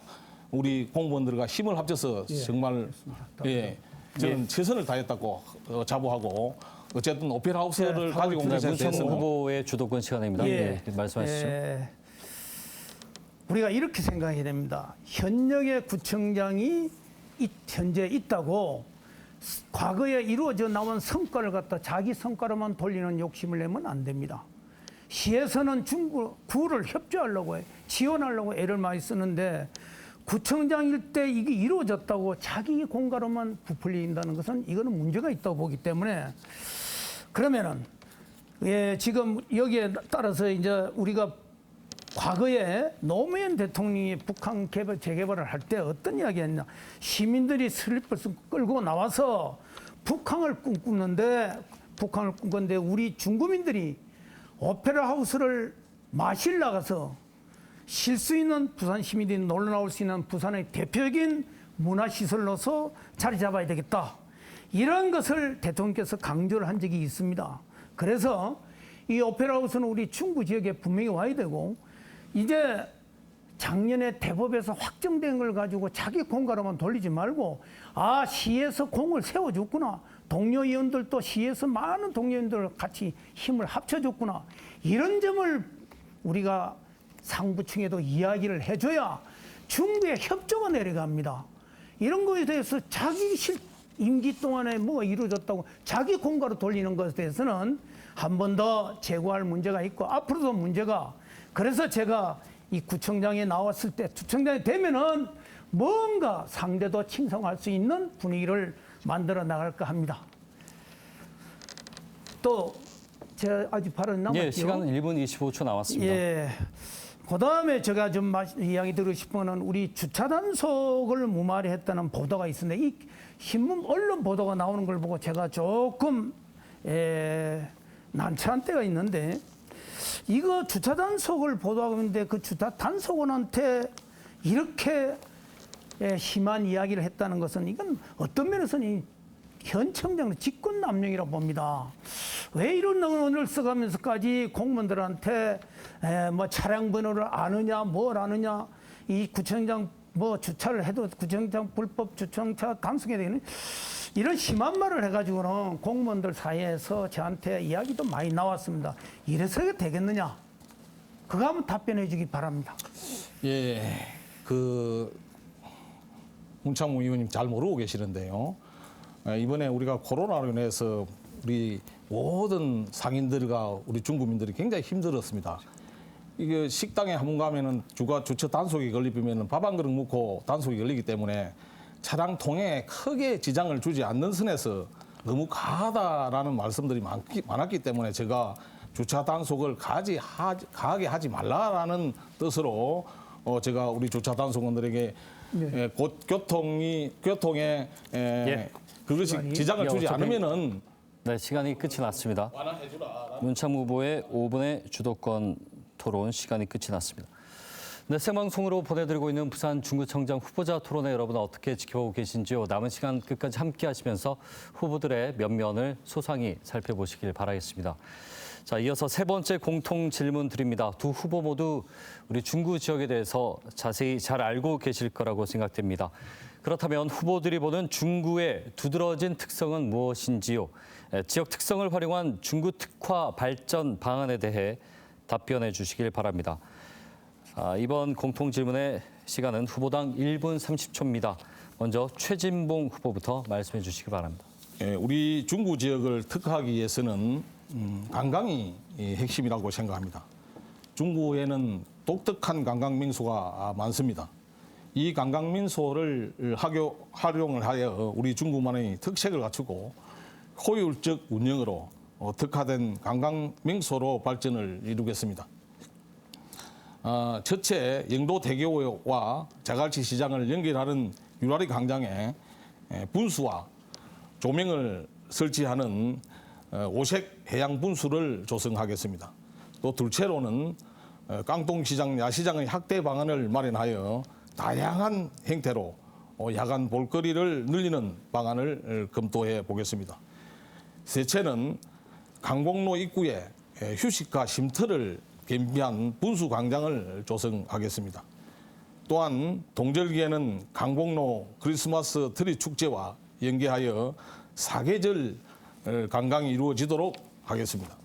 우리 공무원들과 힘을 합쳐서 정말 저는 최선을 다했다고 자부하고 어쨌든 오페라하우스를 가지고 온 것에 문창무 대해서는 후보의 주도권 시간입니다. 예. 말씀하시죠. 우리가 이렇게 생각해야 됩니다. 현역의 구청장이 현재 있다고 과거에 이루어져 나온 성과를 갖다 자기 성과로만 돌리는 욕심을 내면 안 됩니다. 시에서는 구를 협조하려고 지원하려고 애를 많이 쓰는데 구청장일 때 이게 이루어졌다고 자기 공과로만 부풀린다는 것은 이거는 문제가 있다고 보기 때문에 그러면은 지금 여기에 따라서 이제 우리가 과거에 노무현 대통령이 북한 재개발을 할 때 어떤 이야기했냐. 시민들이 슬리퍼스 끌고 나와서 북한을 꿈꾸는데 우리 중구민들이 오페라 하우스를 마실 나가서 쉴 수 있는 부산 시민들이 놀러 나올 수 있는 부산의 대표적인 문화시설로서 자리 잡아야 되겠다. 이런 것을 대통령께서 강조를 한 적이 있습니다. 그래서 이 오페라 하우스는 우리 중구 지역에 분명히 와야 되고 이제 작년에 대법에서 확정된 걸 가지고 자기 공가로만 돌리지 말고 시에서 공을 세워줬구나. 동료 의원들도 시에서 많은 동료 의원들 같이 힘을 합쳐줬구나. 이런 점을 우리가 상부층에도 이야기를 해줘야 중부의 협조가 내려갑니다. 이런 거에 대해서 자기 임기 동안에 뭐가 이루어졌다고 자기 공가로 돌리는 것에 대해서는 한 번 더 제고할 문제가 있고 앞으로도 문제가 그래서 제가 이 구청장에 나왔을 때 구청장이 되면은 뭔가 상대도 칭송할 수 있는 분위기를 만들어 나갈까 합니다. 또 제가 아직 발언 남았죠. 예, 시간은 1분 25초 남았습니다. 예. 그다음에 제가 좀 이야기 드리고 싶은 건 우리 주차 단속을 무마리 했다는 보도가 있었는데 이 신문 언론 보도가 나오는 걸 보고 제가 조금 난처한 때가 있는데 이거 주차 단속을 보도하고 있는데 그 주차 단속원한테 이렇게 심한 이야기를 했다는 것은 이건 어떤 면에서는 현 청장의 직권남용이라고 봅니다. 왜 이런 언어를 써가면서까지 공무원들한테 뭐 차량 번호를 아느냐, 뭘 아느냐, 이 구청장 뭐 주차를 해도 구청장 불법 주청차 단속해야 되는 이런 심한 말을 해가지고는 공무원들 사이에서 저한테 이야기도 많이 나왔습니다. 이래서 이게 되겠느냐? 그거 한번 답변해 주기 바랍니다. 예, 문창무 의원님 잘 모르고 계시는데요. 이번에 우리가 코로나로 인해서 우리 모든 상인들과 우리 중국민들이 굉장히 힘들었습니다. 이게 식당에 한 번 가면은 주차 단속이 걸리면 밥 한 그릇 먹고 단속이 걸리기 때문에 차량 통행에 크게 지장을 주지 않는 선에서 너무 과하다라는 말씀들이 많았기 때문에 제가 주차 단속을 가하게 하지 말라라는 뜻으로 제가 우리 주차 단속원들에게 네. 곧 교통에 그것이 지장을 주지 않으면은 네, 시간이 끝이 났습니다. 문창무 후보의 5분의 주도권 토론 시간이 끝이 났습니다. 네, 생방송으로 보내드리고 있는 부산 중구청장 후보자 토론회 여러분 어떻게 지켜보고 계신지요? 남은 시간 끝까지 함께 하시면서 후보들의 면면을 소상히 살펴보시길 바라겠습니다. 자, 이어서 세 번째 공통 질문 드립니다. 두 후보 모두 우리 중구 지역에 대해서 자세히 잘 알고 계실 거라고 생각됩니다. 그렇다면 후보들이 보는 중구의 두드러진 특성은 무엇인지요? 지역 특성을 활용한 중구 특화 발전 방안에 대해 답변해 주시길 바랍니다. 이번 공통 질문의 시간은 후보당 1분 30초입니다. 먼저 최진봉 후보부터 말씀해 주시기 바랍니다. 우리 중구 지역을 특화하기 위해서는 관광이 핵심이라고 생각합니다. 중구에는 독특한 관광 명소가 많습니다. 이 관광 명소를 활용을 하여 우리 중구만의 특색을 갖추고 효율적 운영으로 특화된 관광 명소로 발전을 이루겠습니다. 첫째, 영도대교와 자갈치 시장을 연결하는 유라리 광장에 분수와 조명을 설치하는 오색 해양 분수를 조성하겠습니다. 또 둘째로는 깡통시장, 야시장의 확대 방안을 마련하여 다양한 형태로 야간 볼거리를 늘리는 방안을 검토해 보겠습니다. 셋째는 강북로 입구에 휴식과 쉼터를 겸비한 분수 광장을 조성하겠습니다. 또한 동절기에는 강북로 크리스마스 트리 축제와 연계하여 사계절 관광이 이루어지도록 하겠습니다.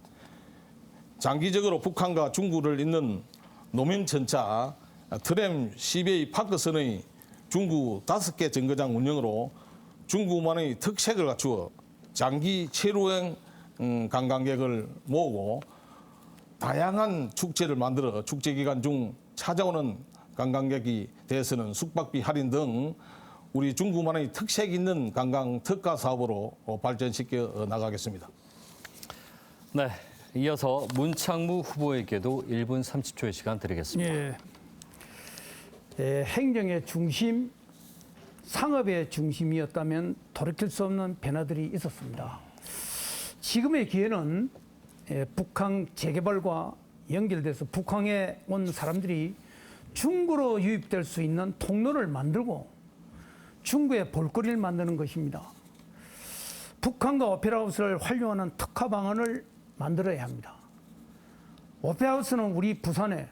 장기적으로 북한과 중구를 잇는 노면전차 트램 CBA 파크선의 중구 5개 정거장 운영으로 중구만의 특색을 갖추어 장기 체류형 관광객을 모으고 다양한 축제를 만들어 축제 기간 중 찾아오는 관광객이 대해서는 숙박비 할인 등 우리 중구만의 특색 있는 관광 특화 사업으로 발전시켜 나가겠습니다. 네, 이어서 문창무 후보에게도 1분 30초의 시간 드리겠습니다. 행정의 중심, 상업의 중심이었다면 돌이킬 수 없는 변화들이 있었습니다. 지금의 기회는 북한 재개발과 연결돼서 북한에 온 사람들이 중구로 유입될 수 있는 통로를 만들고 중구에 볼거리를 만드는 것입니다. 북한과 오페라하우스를 활용하는 특화 방안을 만들어야 합니다. 오페라하우스는 우리 부산에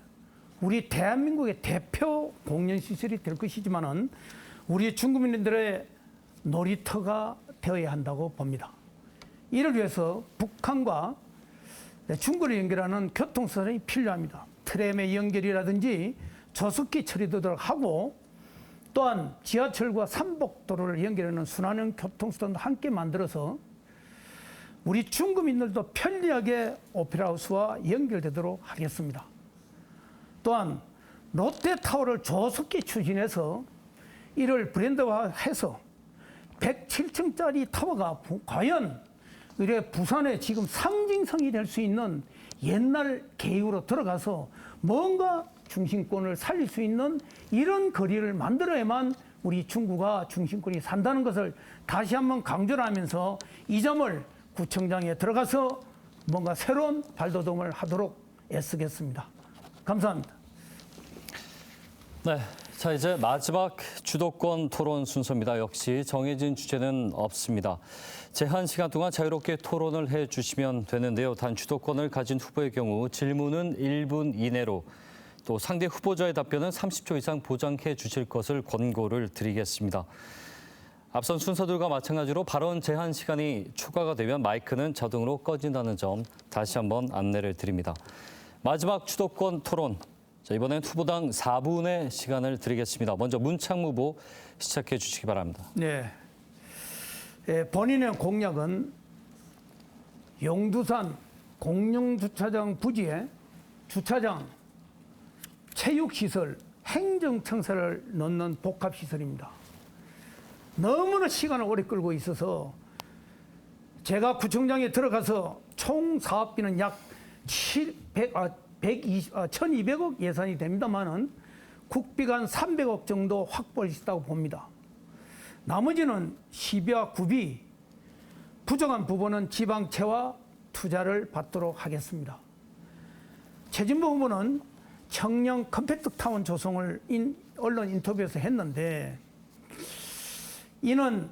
우리 대한민국의 대표 공연시설이 될 것이지만은 우리 중국민들의 놀이터가 되어야 한다고 봅니다. 이를 위해서 북한과 중구를 연결하는 교통선이 필요합니다. 트램의 연결이라든지 조석기 처리도록 하고 또한 지하철과 삼복도로를 연결하는 순환형 교통수단도 함께 만들어서 우리 중구민들도 편리하게 오페라하우스와 연결되도록 하겠습니다. 또한 롯데타워를 조속히 추진해서 이를 브랜드화해서 107층짜리 타워가 과연 우리 부산의 지금 상징성이 될 수 있는 옛날 계획으로 들어가서 뭔가 중심권을 살릴 수 있는 이런 거리를 만들어야만 우리 중구가 중심권이 산다는 것을 다시 한번 강조를 하면서 이 점을 구청장에 들어가서 뭔가 새로운 발돋움을 하도록 애쓰겠습니다. 감사합니다. 네, 자 이제 마지막 주도권 토론 순서입니다. 역시 정해진 주제는 없습니다. 제한 시간 동안 자유롭게 토론을 해주시면 되는데요. 단 주도권을 가진 후보의 경우 질문은 1분 이내로 또 상대 후보자의 답변은 30초 이상 보장해 주실 것을 권고를 드리겠습니다. 앞선 순서들과 마찬가지로 발언 제한 시간이 초과가 되면 마이크는 자동으로 꺼진다는 점 다시 한번 안내를 드립니다. 마지막 주도권 토론. 자, 이번엔 후보당 4분의 시간을 드리겠습니다. 먼저 문창무 후보 시작해 주시기 바랍니다. 네. 본인의 공약은 용두산 공영주차장 부지에 주차장, 체육시설, 행정청사를 넣는 복합시설입니다. 너무나 시간을 오래 끌고 있어서 제가 구청장에 들어가서 총 사업비는 약 1,200억 예산이 됩니다만은 국비가 한 300억 정도 확보할 수 있다고 봅니다. 나머지는 시비와 구비, 부족한 부분은 지방채와 투자를 받도록 하겠습니다. 최진보 후보는 청년 컴팩트타운 조성을 언론 인터뷰에서 했는데 이는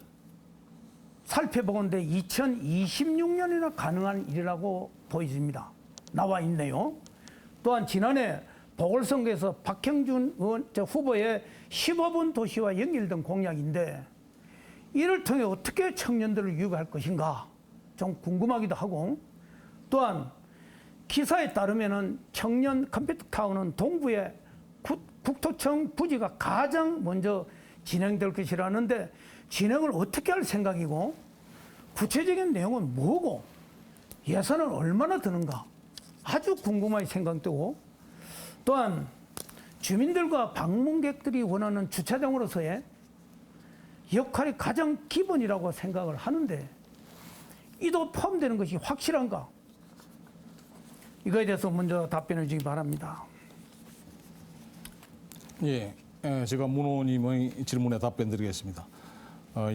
살펴보건대 2026년이나 가능한 일이라고 보여집니다. 나와 있네요. 또한 지난해 보궐선거에서 박형준 후보의 15분 도시와 연결된 공약인데 이를 통해 어떻게 청년들을 유입할 것인가 좀 궁금하기도 하고 또한 기사에 따르면은 청년 컴퓨터타운은 동부의 국토청 부지가 가장 먼저 진행될 것이라는데 진행을 어떻게 할 생각이고 구체적인 내용은 뭐고 예산은 얼마나 드는가 아주 궁금하게 생각되고 또한 주민들과 방문객들이 원하는 주차장으로서의 역할이 가장 기본이라고 생각을 하는데 이도 포함되는 것이 확실한가? 이거에 대해서 먼저 답변해 주기 바랍니다. 예, 제가 문 의원님의 질문에 답변 드리겠습니다.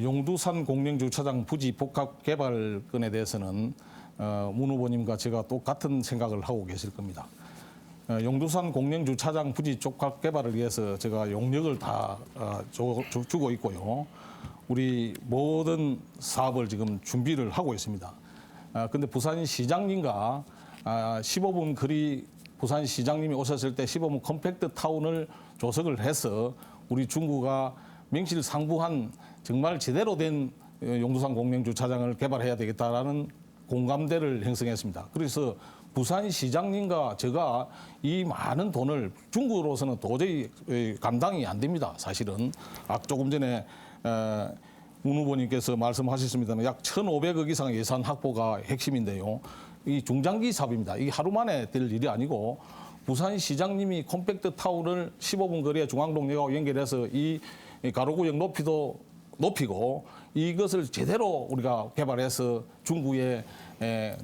용두산 공영주차장 부지 복합 개발건에 대해서는 문 후보님과 제가 똑같은 생각을 하고 계실 겁니다. 용두산 공영주차장 부지 복합 개발을 위해서 제가 용역을 다 주고 있고요. 우리 모든 사업을 지금 준비를 하고 있습니다. 근데 부산시장님과 15분 거리 부산시장님이 오셨을 때 15분 컴팩트 타운을 조성을 해서 우리 중구가 명실상부한 정말 제대로 된 용두산 공영주차장을 개발해야 되겠다라는 공감대를 형성했습니다. 그래서 부산시장님과 제가 이 많은 돈을 중구로서는 도저히 감당이 안 됩니다. 사실은 조금 전에 문 후보님께서 말씀하셨습니다만 약 1,500억 이상 예산 확보가 핵심인데요. 이 중장기 사업입니다. 이게 하루 만에 될 일이 아니고 부산시장님이 컴팩트 타운을 15분 거리에 중앙동역하고 연결해서 이 가로구역 높이도 높이고 이것을 제대로 우리가 개발해서 중구에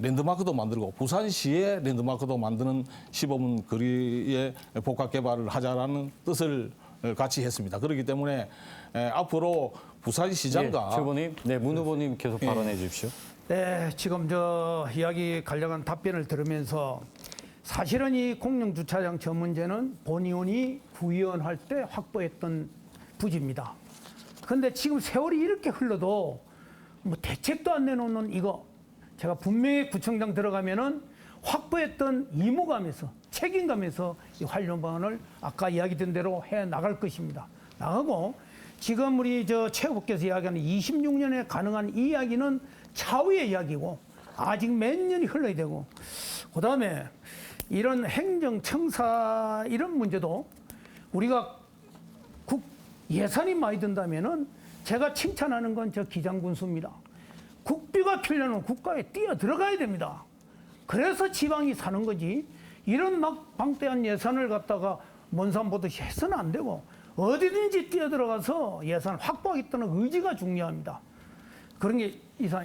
랜드마크도 만들고 부산시의 랜드마크도 만드는 15분 거리의 복합 개발을 하자라는 뜻을 같이 했습니다. 그렇기 때문에 앞으로 부산시장과 최 후보님, 네, 문 후보님 계속 발언해 주십시오. 네, 지금 저 이야기 관련한 답변을 들으면서 사실은 이 공영주차장 저 문제는 본의원이 구의원할 때 확보했던 부지입니다. 그런데 지금 세월이 이렇게 흘러도 뭐 대책도 안 내놓는 이거 제가 분명히 구청장 들어가면은 확보했던 의무감에서 책임감에서 이 관련 방안을 아까 이야기된 대로 해 나갈 것입니다. 나가고 지금 우리 최 후보께서 이야기하는 26년에 가능한 이 이야기는 차후의 이야기고 아직 몇 년이 흘러야 되고 그다음에 이런 행정청사 이런 문제도 우리가 예산이 많이 든다면은 제가 칭찬하는 건 저 기장군수입니다. 국비가 필요하면 국가에 뛰어 들어가야 됩니다. 그래서 지방이 사는 거지 이런 막 방대한 예산을 갖다가 먼산 보듯이 해서는 안 되고 어디든지 뛰어 들어가서 예산을 확보하겠다는 의지가 중요합니다. 그런 게 이상.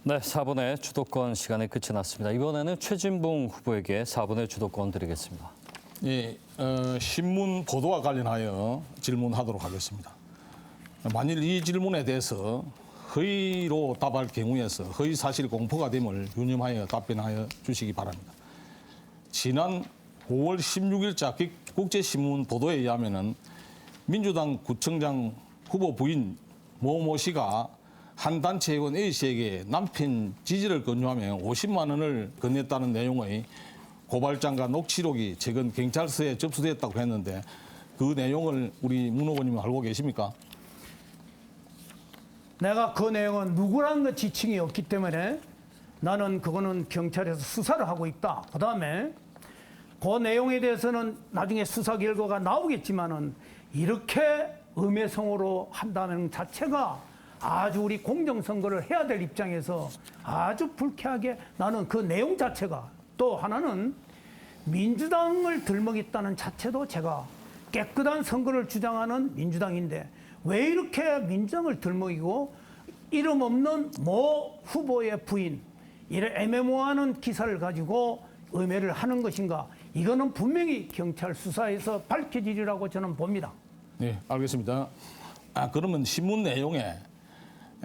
네, 4분의 주도권 시간이 끝이 났습니다. 이번에는 최진봉 후보에게 4분의 주도권 드리겠습니다. 예, 신문 보도와 관련하여 질문하도록 하겠습니다. 만일 이 질문에 대해서 허위로 답할 경우에서 허위 사실 공포가 됨을 유념하여 답변하여 주시기 바랍니다. 지난 5월 16일자 국제신문 보도에 의하면은 민주당 구청장 후보 부인 모 씨가 한 단체 회원 A 씨에게 남편 지지를 권유하며 50만 원을 건넸다는 내용의 고발장과 녹취록이 최근 경찰서에 접수됐다고 했는데 그 내용을 우리 문 후보님 알고 계십니까? 내가 그 내용은 누구라는 그 지칭이 없기 때문에 나는 그거는 경찰에서 수사를 하고 있다. 그다음에 그 내용에 대해서는 나중에 수사 결과가 나오겠지만은 이렇게 음해성으로 한다는 자체가 아주 우리 공정선거를 해야 될 입장에서 아주 불쾌하게 나는 그 내용 자체가 또 하나는 민주당을 들먹였다는 자체도 제가 깨끗한 선거를 주장하는 민주당인데 왜 이렇게 민주당을 들먹이고 이름 없는 모 후보의 부인 이런 애매모호한 기사를 가지고 음해를 하는 것인가 이거는 분명히 경찰 수사에서 밝혀지리라고 저는 봅니다. 네, 알겠습니다. 그러면 신문 내용에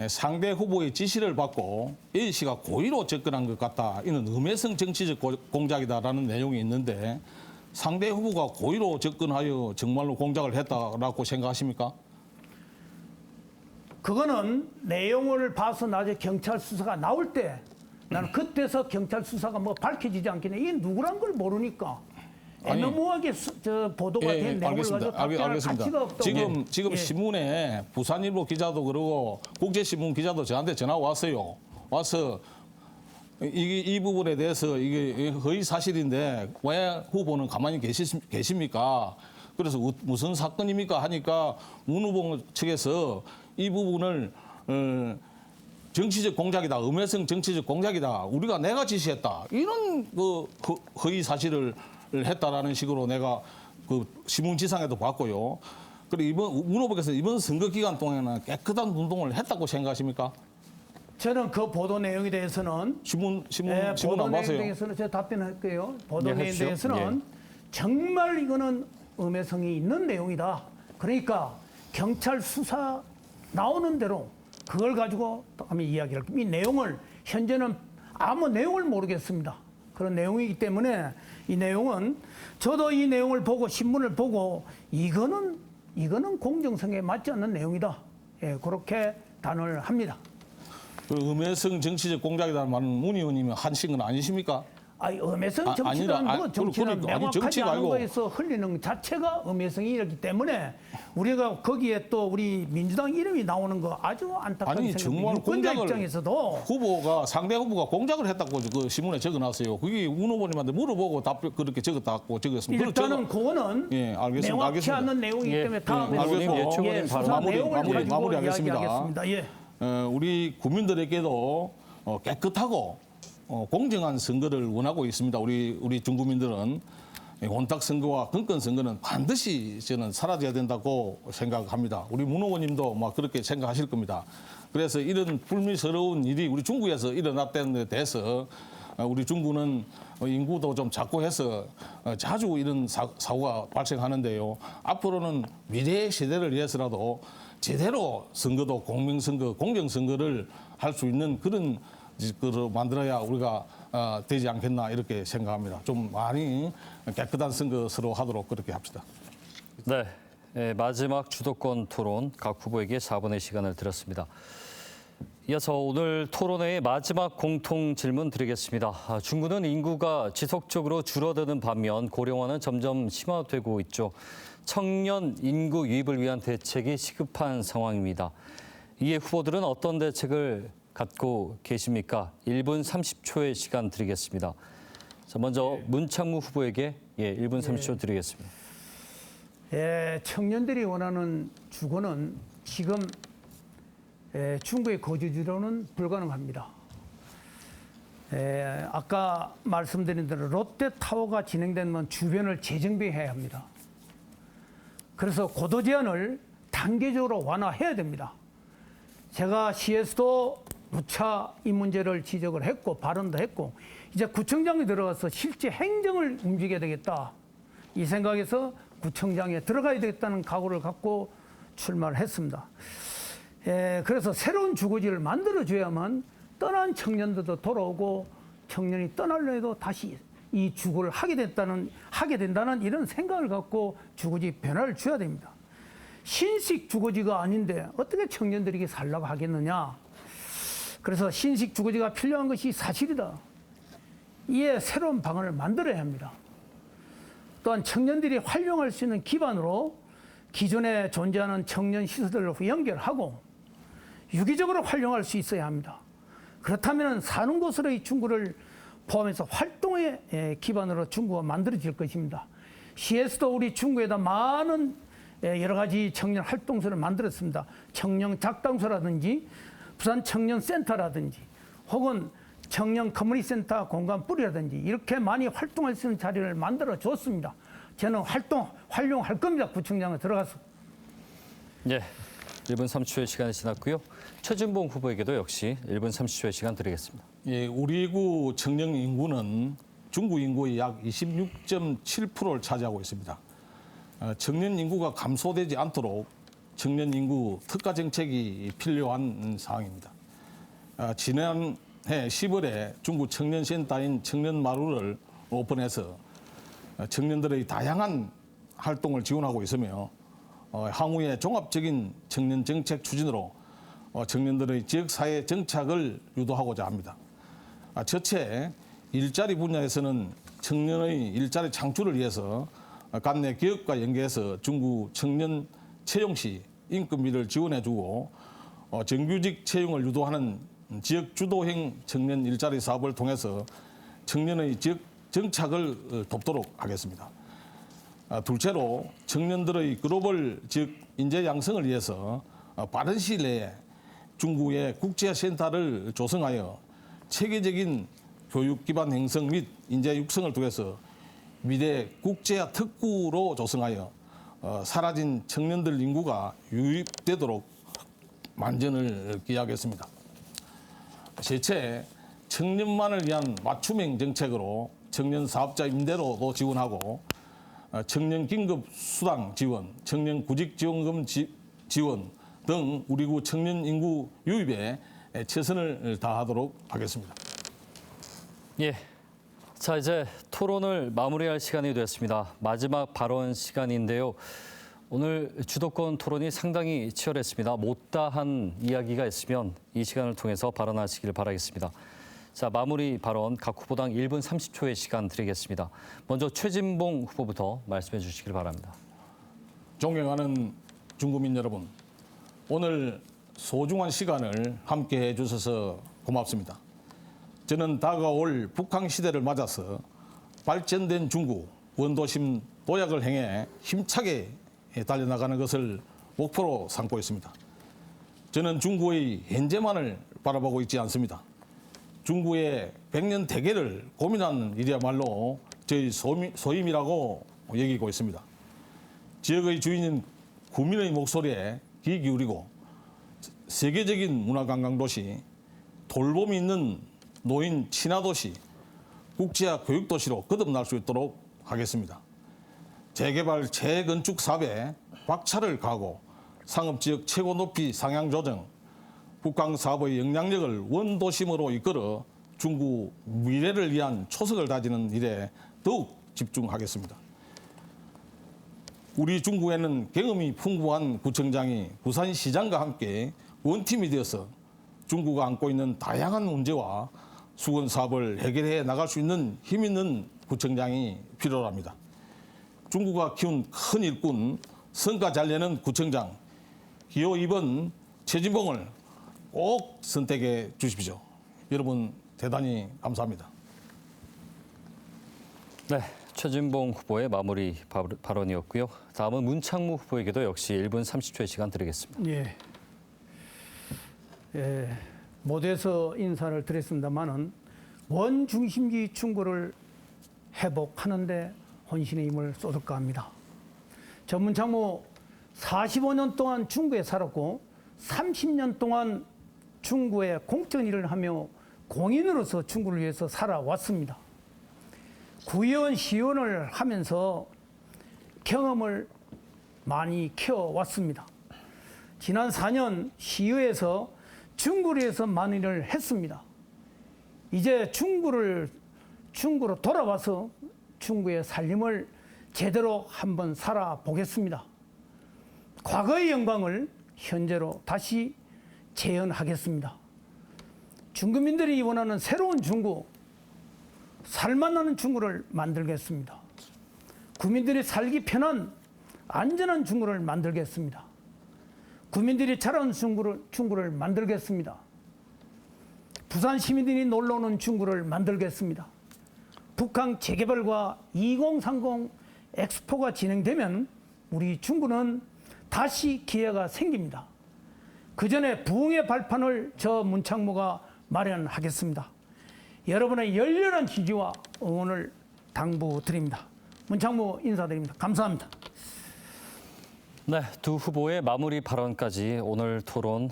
상대 후보의 지시를 받고 A 씨가 고의로 접근한 것 같다. 이는 음해성 정치적 공작이다라는 내용이 있는데 상대 후보가 고의로 접근하여 정말로 공작을 했다라고 생각하십니까? 그거는 내용을 봐서 나중에 경찰 수사가 나올 때 나는 그때서 경찰 수사가 뭐 밝혀지지 않겠네. 이게 누구란 걸 모르니까 애매모호하게 보도가 된 내용을 가지고 답변할 가치가 없다고. 지금 신문에 부산일보 기자도 그러고 국제신문 기자도 저한테 전화 왔어요. 와서 이 부분에 대해서 이게 허위 사실인데 왜 후보는 가만히 계십니까? 그래서 무슨 사건입니까? 하니까 문 후보 측에서 이 부분을 정치적 공작이다. 음해성 정치적 공작이다. 우리가 내가 지시했다. 이런 그 허위 사실을 했다라는 식으로 내가 그 신문지상에도 봤고요. 그리고 문 후보께서 이번 선거 기간 동안에는 깨끗한 운동을 했다고 생각하십니까? 저는 그 보도 내용에 대해서는 신문 보도 안 내용에 봤어요? 대해서는 제가 답변할게요. 보도 네, 내용에 하십시오. 대해서는 정말 이거는 음해성이 있는 내용이다. 그러니까 경찰 수사 나오는 대로 그걸 가지고 한번 이야기를 이 내용을 현재는 아무 내용을 모르겠습니다. 그런 내용이기 때문에 이 내용은 저도 이 내용을 보고 신문을 보고 이거는 공정성에 맞지 않는 내용이다. 예, 그렇게 단언을 합니다. 그 음해성 정치적 공작이라는 말은 문 의원님이 하신 건 아니십니까? 아니 음해성 정치는 아니라, 뭐 정치는 그러니까, 명확하지 정치가 않은 아니고. 거에서 흘리는 자체가 음해성이기 때문에 우리가 거기에 또 우리 민주당 이름이 나오는 거 아주 안타까운 아니 정말 유권자 공작을 입장에서도 후보가 상대 후보가 공작을 했다고 그 신문에 적어놨어요. 그게 문 후보님한테 물어보고 답변 그렇게 적었다고 적었습니다. 일단은 그거는 예, 알겠습니다. 명확히 알겠습니다. 않는 내용이기 예, 때문에 다음에 알겠습니다. 예, 최고님 바로 수사 내용을 가지고 마무리하겠습니다. 이야기하겠습니다. 예. 우리 국민들에게도 깨끗하고 공정한 선거를 원하고 있습니다. 우리 중국민들은 원탁 선거와 건건 선거는 반드시 저는 사라져야 된다고 생각합니다. 우리 문 의원님도 막 그렇게 생각하실 겁니다. 그래서 이런 불미스러운 일이 우리 중국에서 일어났다는 데 대해서 우리 중국은 인구도 좀 작고 해서 자주 이런 사고가 발생하는데요. 앞으로는 미래의 시대를 위해서라도 제대로 선거도 공명선거, 공정선거를 할 수 있는 그런 걸 만들어야 우리가 되지 않겠나 이렇게 생각합니다. 좀 많이 깨끗한 선거 서로 하도록 그렇게 합시다. 네, 마지막 주도권 토론 각 후보에게 4분의 시간을 드렸습니다. 이어서 오늘 토론회의 마지막 공통 질문 드리겠습니다. 중국은 인구가 지속적으로 줄어드는 반면 고령화는 점점 심화되고 있죠. 청년 인구 유입을 위한 대책이 시급한 상황입니다. 이에 후보들은 어떤 대책을 갖고 계십니까? 1분 30초의 시간 드리겠습니다. 자, 먼저 문창무 후보에게 1분 30초 드리겠습니다. 예, 청년들이 원하는 주거는 지금 중국의 거주지로는 불가능합니다. 아까 말씀드린 대로 롯데타워가 진행되면 주변을 재정비해야 합니다. 그래서 고도 제한을 단계적으로 완화해야 됩니다. 제가 시에서도 누차 이 문제를 지적을 했고 발언도 했고 이제 구청장에 들어가서 실제 행정을 움직여야 되겠다. 이 생각에서 구청장에 들어가야 되겠다는 각오를 갖고 출마를 했습니다. 그래서 새로운 주거지를 만들어줘야만 떠난 청년들도 돌아오고 청년이 떠날려 해도 다시 이 주거를 하게 된다는 이런 생각을 갖고 주거지 변화를 줘야 됩니다. 신식 주거지가 아닌데 어떻게 청년들에게 살라고 하겠느냐. 그래서 신식 주거지가 필요한 것이 사실이다. 이에 새로운 방안을 만들어야 합니다. 또한 청년들이 활용할 수 있는 기반으로 기존에 존재하는 청년 시설들을 연결하고 유기적으로 활용할 수 있어야 합니다. 그렇다면 사는 곳으로의 중구를 포함해서 활동의 기반으로 중구가 만들어질 것입니다. 시에서도 우리 중구에다 많은 여러 가지 청년 활동소를 만들었습니다. 청년 작당소라든지 부산 청년센터라든지 혹은 청년 커뮤니티 센터 공간 뿌리라든지 이렇게 많이 활동할 수 있는 자리를 만들어 줬습니다. 저는 활용할 겁니다. 구청장에 들어가서. 예, 1분 30초의 시간이 지났고요. 최진봉 후보에게도 역시 1분 30초의 시간 드리겠습니다. 예, 우리 구 청년 인구는 중구 인구의 약 26.7%를 차지하고 있습니다. 청년 인구가 감소되지 않도록 청년 인구 특화 정책이 필요한 상황입니다. 지난해 10월에 중구 청년센터인 청년마루를 오픈해서 청년들의 다양한 활동을 지원하고 있으며 향후에 종합적인 청년 정책 추진으로 청년들의 지역사회 정착을 유도하고자 합니다. 저체 일자리 분야에서는 청년의 일자리 창출을 위해서 관내 기업과 연계해서 중구 청년 채용 시 인건비를 지원해주고 정규직 채용을 유도하는 지역 주도형 청년 일자리 사업을 통해서 청년의 지역 정착을 돕도록 하겠습니다. 둘째로 청년들의 글로벌 지역 인재 양성을 위해서 빠른 시일 내에 중구의 국제센터를 조성하여 체계적인 교육 기반 형성 및 인재 육성을 통해서 미래 국제화 특구로 조성하여 사라진 청년들 인구가 유입되도록 만전을 기하겠습니다. 셋째, 청년만을 위한 맞춤형 정책으로 청년 사업자 임대로도 지원하고 청년 긴급 수당 지원, 청년 구직 지원금 지원 등 우리 구 청년 인구 유입에 최선을 다하도록 하겠습니다. 예. 자, 이제 토론을 마무리할 시간이 됐습니다. 마지막 발언 시간인데요. 오늘 주도권 토론이 상당히 치열했습니다. 못다한 이야기가 있으면 이 시간을 통해서 발언하시길 바라겠습니다. 자, 마무리 발언 각 후보당 1분 30초의 시간 드리겠습니다. 먼저 최진봉 후보부터 말씀해 주시길 바랍니다. 존경하는 중구민 여러분, 오늘 소중한 시간을 함께 해주셔서 고맙습니다. 저는 다가올 북한 시대를 맞아서 발전된 중구, 원도심 도약을 행해 힘차게 달려나가는 것을 목표로 삼고 있습니다. 저는 중구의 현재만을 바라보고 있지 않습니다. 중구의 100년 대계를 고민하는 일이야말로 저희 소임이라고 여기고 있습니다. 지역의 주인인 구민의 목소리에 귀 기울이고 세계적인 문화관광도시, 돌봄이 있는 노인 친화도시, 국제화 교육도시로 거듭날 수 있도록 하겠습니다. 재개발, 재건축 사업에 박차를 가하고 상업지역 최고 높이 상향 조정, 국강사업의 영향력을 원도심으로 이끌어 중구 미래를 위한 초석을 다지는 일에 더욱 집중하겠습니다. 우리 중구에는 경험이 풍부한 구청장이 부산시장과 함께 원팀이 되어서 중구가 안고 있는 다양한 문제와 수건 사업을 해결해 나갈 수 있는 힘 있는 구청장이 필요합니다. 중구가 키운 큰 일꾼, 성과 잘 내는 구청장, 기호 2번 최진봉을 꼭 선택해 주십시오. 여러분 대단히 감사합니다. 네, 최진봉 후보의 마무리 발언이었고요. 다음은 문창무 후보에게도 역시 1분 30초의 시간 드리겠습니다. 모두에서 인사를 드렸습니다만은 원중심주의 중구를 회복하는 데 혼신의 힘을 쏟을까 합니다. 전 문창무 45년 동안 중구에 살았고 30년 동안 중구에 공적 일을 하며 공인으로서 중구를 위해서 살아왔습니다. 구의원, 시의원을 하면서 경험을 많이 키워왔습니다. 지난 4년 시의회에서 중구를 위해서 많은 일을 했습니다. 이제 중구를 중구로 돌아와서 중구의 살림을 제대로 한번 살아보겠습니다. 과거의 영광을 현재로 다시 재현하겠습니다. 중구민들이 원하는 새로운 중구, 살만나는 중구를 만들겠습니다. 구민들이 살기 편한 안전한 중구를 만들겠습니다. 구민들이 자라는 중구를 만들겠습니다. 부산 시민들이 놀러오는 중구를 만들겠습니다. 북한 재개발과 2030 엑스포가 진행되면 우리 중구는 다시 기회가 생깁니다. 그 전에 부흥의 발판을 저 문창모가 마련하겠습니다. 여러분의 열렬한 지지와 응원을 당부드립니다. 문창모 인사드립니다. 감사합니다. 네, 두 후보의 마무리 발언까지 오늘 토론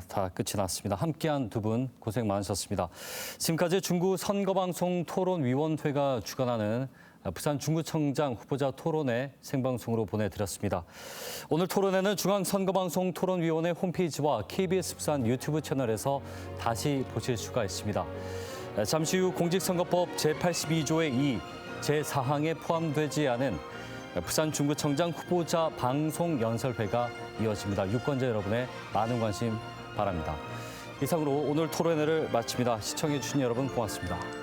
다 끝이 났습니다. 함께한 두 분 고생 많으셨습니다. 지금까지 중구 선거방송 토론위원회가 주관하는 부산 중구청장 후보자 토론회 생방송으로 보내드렸습니다. 오늘 토론회는 중앙선거방송 토론위원회 홈페이지와 KBS 부산 유튜브 채널에서 다시 보실 수가 있습니다. 잠시 후 공직선거법 제82조의 2, 제4항에 포함되지 않은 부산 중구청장 후보자 방송 연설회가 이어집니다. 유권자 여러분의 많은 관심 바랍니다. 이상으로 오늘 토론회를 마칩니다. 시청해주신 여러분 고맙습니다.